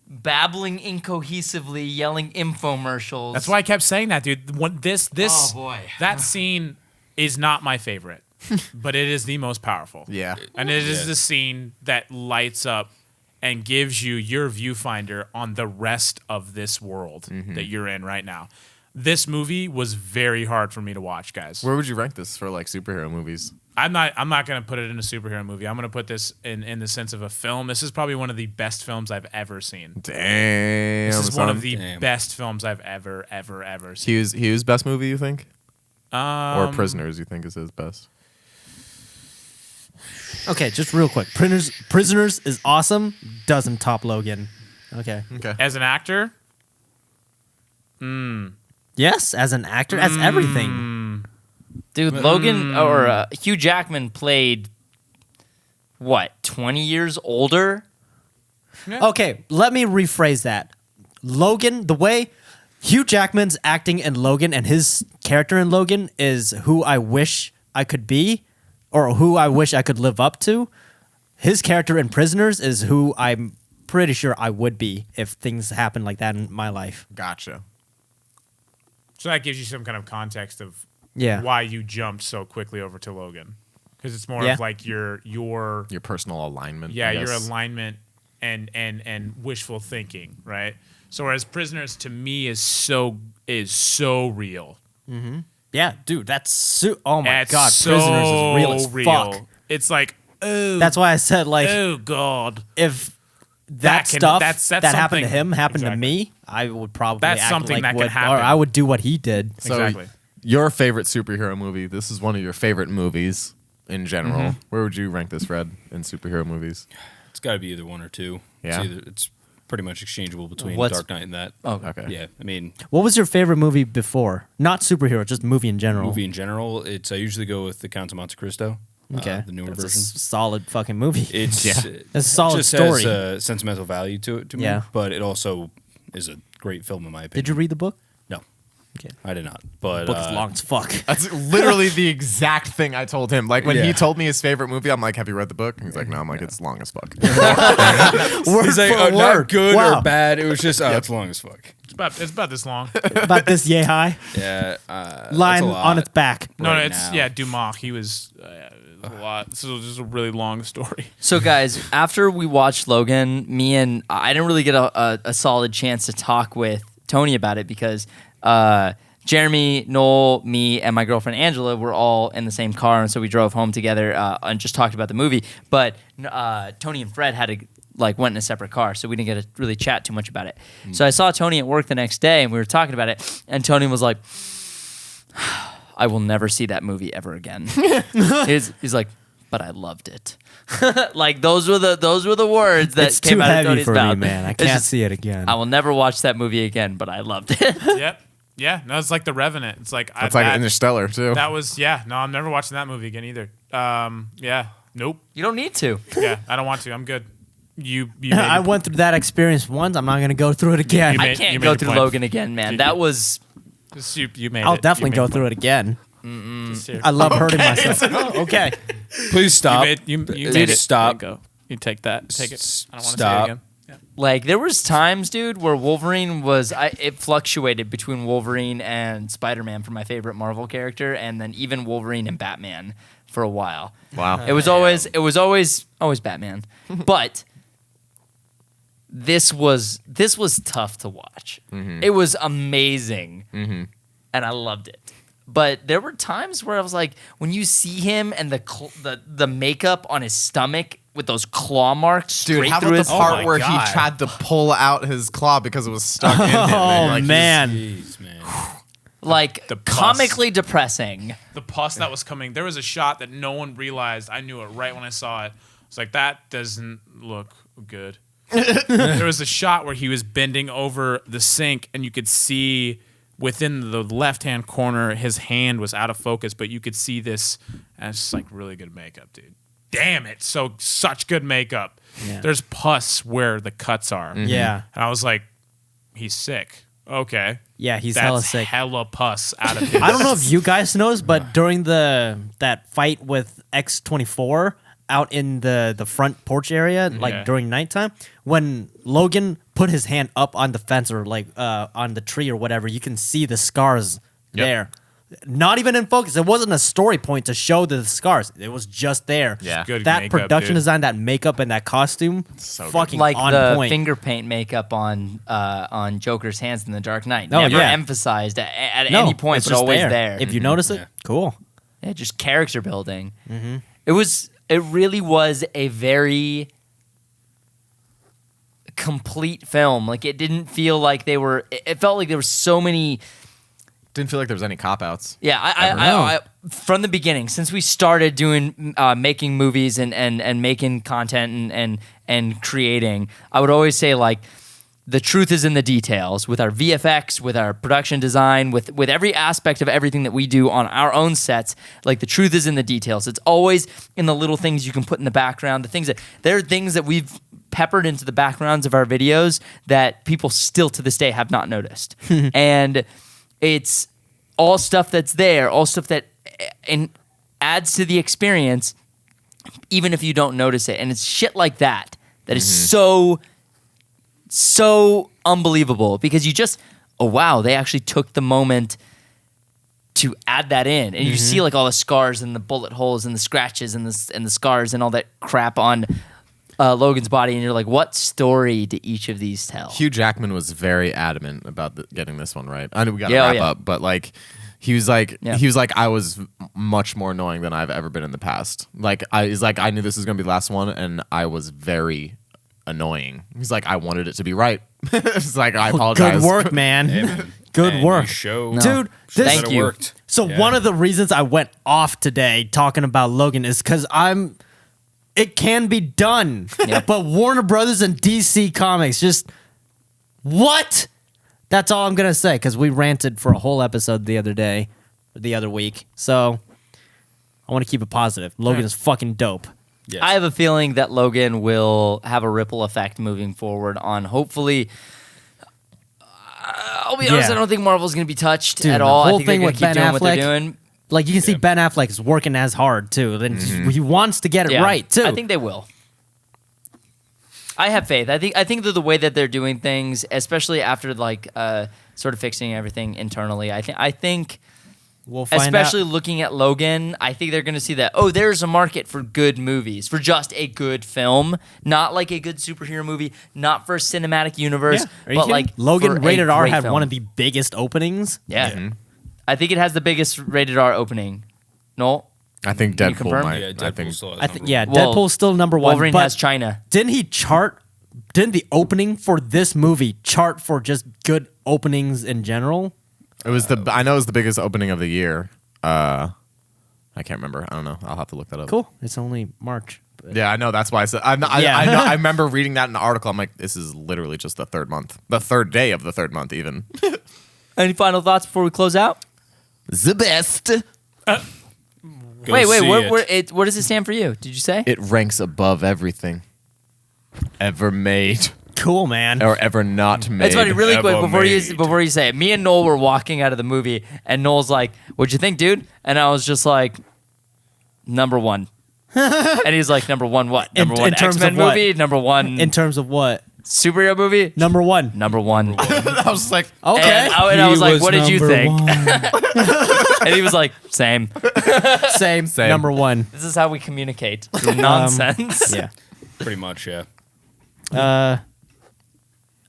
babbling incohesively, yelling infomercials. That's why I kept saying that, dude. This Oh, boy. that scene is not my favorite, but it is the most powerful. Yeah. And it is Yeah. the scene that lights up and gives you your viewfinder on the rest of this world that you're in right now. This movie was very hard for me to watch, guys. Where would you rank this for like superhero movies? I'm not gonna put it in a superhero movie. I'm gonna put this in the sense of a film. This is probably one of the best films I've ever seen. Damn. This is one of the Damn. best films I've ever seen. Hughes' best movie, you think? Or Um, Prisoners, you think is his best? Okay, just real quick. Prisoners is awesome. Doesn't top Logan. Okay. Okay. as an actor, Yes, as an actor, as everything. Dude, Logan or Hugh Jackman played what, 20 years older? Okay, let me rephrase that. Logan, the way Hugh Jackman's acting in Logan and his character in Logan is who I wish I could be or who I wish I could live up to. His character in Prisoners is who I'm pretty sure I would be if things happen like that in my life. Gotcha. so that gives you some kind of context of Yeah. why you jumped so quickly over to Logan, because it's more Yeah. of like your Your personal alignment. yeah I your guess. alignment and wishful thinking, right? So whereas Prisoners to me is so real. Yeah, dude, that's oh my It's god, so Prisoners is real as fuck. It's like, oh, That's why I said like oh god. if That that can- stuff that's that happened to something- him happened Exactly. to me, I would probably That's act something like that can what, happen. or I would do what he did. So Exactly. your favorite superhero movie, this is one of your favorite movies in general. Where would you rank this, Fred, in superhero movies? It's got to be either one or two. Yeah. It's pretty much exchangeable between What's- Dark Knight and that. Oh, Okay. Yeah, I mean, What was your favorite movie before? Not superhero, just movie in general. movie in general, I usually go with The Count of Monte Cristo. Okay, the newer That's a version. solid fucking movie. It's Yeah. It's a solid just story. has sentimental value to it to me. Yeah. But it also is a great film in my opinion. Did you read the book? No, Okay, I did not. But book is long as fuck. That's literally the exact thing I told him. Like when he Yeah. told me his favorite movie, I'm like, "Have you read the book?" And he's like, "No." I'm like, "It's long as fuck." Word He's like, for oh, word. not good Wow. or bad. It was just, it's long as fuck. It's about this long. About this yay high Yeah, that's line a lot. on its back. No, Right it's now. yeah, Dumas. He was a lot. This is just a really long story. So, guys, after we watched Logan, me and I didn't really get a solid chance to talk with Tony about it because Jeremy, Noel, me, and my girlfriend Angela were all in the same car, and so we drove home together and just talked about the movie. But Tony and Fred had to went in a separate car, so we didn't get to really chat too much about it. So I saw Tony at work the next day, and we were talking about it, and Tony was like, I will never see that movie ever again. he's like, but I loved it. Like those were the words that It's came too out of heavy Tony's for mouth. me, man. I It's can't just, see it again. I will never watch that movie again, but I loved it. Yep. Yeah. No, it's like The Revenant. It's like It's like Interstellar too. That was No, I'm never watching that movie again either. Yeah. Nope. You don't need to. Yeah. I don't want to. I'm good. You I went through that experience once. I'm not going to go through it again. You I made- can't you go made through your point. Logan again, man. That was You made I'll it. definitely go through it again. It. I love hurting myself. Okay. Please stop. You Dude, made it. stop. There you go. You take that. Take it. I don't want to say Stop. it again. Yeah. like there was times, dude, where Wolverine was it fluctuated between Wolverine and Spider-Man for my favorite Marvel character, and then even Wolverine and Batman for a while. Wow. It was always Batman. But this was tough to watch. It was amazing. And I loved it. But there were times where I was like, when you see him and the makeup on his stomach with those claw marks straight Dude, how through about the his part where God. he tried to pull out his claw because it was stuck in him? Oh, and, like, he's- man. Jeez, man. like The pus. comically depressing. The pus that was coming. There was a shot that no one realized. I knew it right when I saw it. It's like, that doesn't look good. There was a shot where he was bending over the sink, and you could see within the left-hand corner, his hand was out of focus, but you could see this, and it's just like really good makeup, dude. Damn it, such good makeup. Yeah. There's pus where the cuts are. Yeah. And I was like, he's sick. Okay. Yeah, he's That's hella sick. hella pus out of his. I don't know if you guys noticed, but during that fight with X-24 out in the front porch area, like during nighttime, when Logan put his hand up on the fence or like on the tree or whatever, you can see the scars there. Not even in focus. It wasn't a story point to show the scars. It was just there. Yeah. Good That makeup, production dude. design, that makeup, and that costume, So good. fucking Like on the point. finger paint makeup on Joker's hands in The Dark Knight. Oh, Never yeah. emphasized at No, any point, it's but just always there. If you notice it, cool. Yeah, just character building. It really was a very complete film. Like, it didn't feel like it felt like there were so many. Didn't feel like there was any cop outs. Yeah, I from the beginning, since we started doing making movies and making content and creating, I would always say, like, the truth is in the details with our VFX, with our production design, with every aspect of everything that we do on our own sets. Like, the truth is in the details. It's always in the little things you can put in the background. There are things that we've peppered into the backgrounds of our videos that people still to this day have not noticed. And it's all stuff that's there, all stuff that adds to the experience, even if you don't notice it. And it's shit like that is so unbelievable, because you just, oh wow, they actually took the moment to add that in, and you see like all the scars and the bullet holes and the scratches and the scars and all that crap on Logan's body, and you're like, what story do each of these tell? Hugh Jackman was very adamant about getting this one right. I know we got to Yeah, wrap yeah. up, but like he was like I was much more annoying than I've ever been in the past. Like he's like, I knew this was gonna be the last one, and I was very annoying. He's like, I wanted it to be right. It's like, I apologize. Good work, man. Good And work. you show, Dude, show this- that it you. worked. So Yeah. one of the reasons I went off today talking about Logan is because it can be done. Yep. But Warner Brothers and DC Comics just, what? That's all I'm going to say, because we ranted for a whole episode the other week. So I want to keep it positive. Logan is fucking dope. Yes. I have a feeling that Logan will have a ripple effect moving forward on, hopefully. I'll be honest, Yeah. I don't think Marvel's going to be touched Dude, at the all. I whole think they're thing going with to keep Ben doing what they're Affleck, doing. Like, you can see Ben Affleck is working as hard, too. Then he wants to get it Yeah, right, too. I think they will. I have faith. I think that the way that they're doing things, especially after like sort of fixing everything internally, I think we'll find especially out. looking at Logan, I think they're going to see that, oh, there's a market for good movies, for just a good film, not like a good superhero movie, not for a cinematic universe, Are you but kidding? like Logan for a rated R great had film. one of the biggest openings. Yeah. I think it has the biggest rated R opening. No? I think Can you Deadpool confirm? might. Yeah, I Deadpool think still has I think number Well, Deadpool's still number one. Wolverine but has China. Didn't the opening for this movie chart for just good openings in general? it was I know it was the biggest opening of the year. I can't remember. I don't know. I'll have to look that up. Cool. It's only March. But Yeah, I know. That's why I said. I know. I remember reading that in the article. I'm like, this is literally just the third month, the third day of the third month, even. Any final thoughts before we close out? The best. Go Wait, see what does it stand for you? Did you say? It ranks above everything ever made Cool, man. or ever not made. It's funny, really quick, Ever before made. you say it. Me and Noel were walking out of the movie, and Noel's like, "What'd you think, dude?" And I was just like, "Number one." And he's like, "Number one what? In- Number one in terms X-Men of what? movie? Number one In terms of what? superhero movie? Number one. Number one." I was like, Okay. And I was like, "What did you think?" One. And he was like, "Same." Same. Number one. This is how we communicate through nonsense. Yeah. Pretty much, yeah.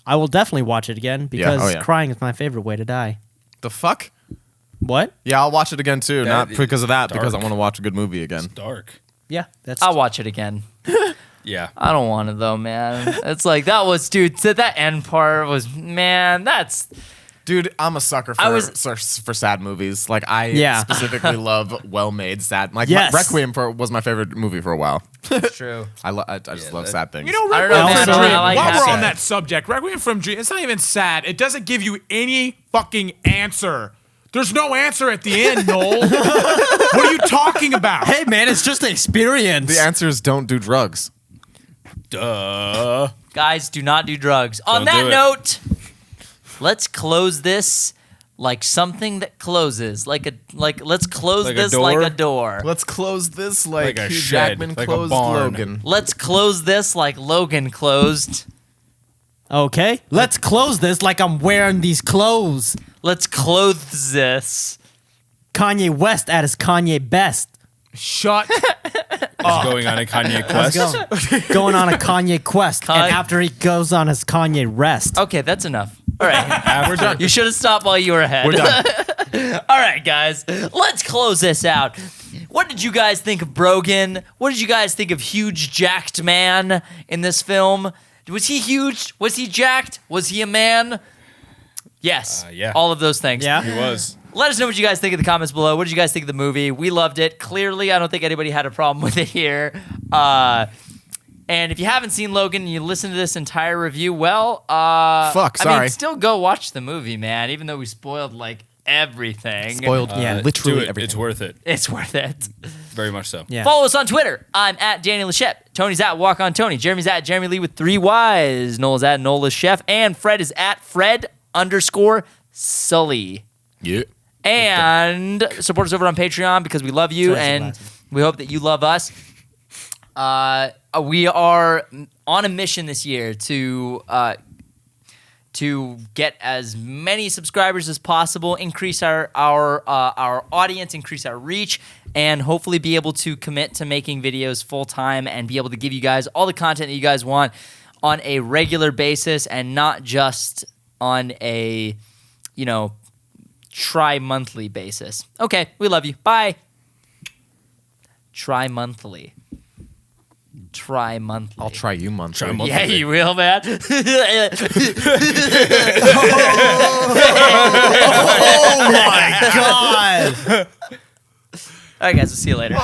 I will definitely watch it again because Oh, yeah. crying is my favorite way to die. the fuck? What? Yeah, I'll watch it again too. Not is because of that, because I dark. want to watch a good movie again. Dark. Yeah, that's I'll watch it again. Yeah. I don't want it though, man. It's like that was, dude. That end part was, man. That's Dude, I'm a sucker for sad movies. Like I specifically love well-made sad. Like Yes. Requiem was my favorite movie for a while. True. I just love sad things. You know, I don't know, Requiem man. from Dream. I like While we're happy. on that subject, Requiem from Dream, it's not even sad. It doesn't give you any fucking answer. There's no answer at the end, Noel. What are you talking about? Hey, man, it's just an experience. The answer is don't do drugs. Duh. Guys, do not do drugs. On Don't that do it. note, let's close this like something that closes. Let's close Like a this door? like a door. Let's close this like, Like a Hugh shed, Jackman like a closed barn. Logan. Let's close this like Logan closed. Okay, let's close this like I'm wearing these clothes. Let's close this. Kanye West at his Kanye best. Shut He's going on a Kanye quest. Going on a Kanye quest. Con- And after he goes on his Kanye rest. Okay, that's enough. All right. We're done. You should have stopped while you were ahead. We're done. All right, guys, let's close this out. What did you guys think of Brogan? What did you guys think of huge jacked man in this film? Was he huge? Was he jacked? Was he a man? Yes. Yeah. All of those things. Yeah. He was. Let us know what you guys think in the comments below. What did you guys think of the movie? We loved it. Clearly, I don't think anybody had a problem with it here. And if you haven't seen Logan and you listen to this entire review, well, I mean, sorry. still go watch the movie, man. Even though we spoiled like everything, Spoiled Yeah. literally Do it. everything. It's worth it. it's worth it. Very much so. Yeah. Follow us on Twitter. I'm at Daniel Lechette. Tony's at Walk on Tony. Jeremy's at Jeremy Lee with 3 Y's. Noel's at Noel Chef. And Fred is at Fred_Sully. Yeah. And support us over on Patreon because we love you Sorry, and glasses. we hope that you love us. We are on a mission this year to get as many subscribers as possible, increase our audience, increase our reach, and hopefully be able to commit to making videos full time and be able to give you guys all the content that you guys want on a regular basis and not just on a, tri-monthly basis. Okay, we love you. Bye. Tri-monthly. Tri-monthly. I'll try you monthly. Tri-monthly. Yeah, you will, man. Oh my God. All right, guys, we'll see you later.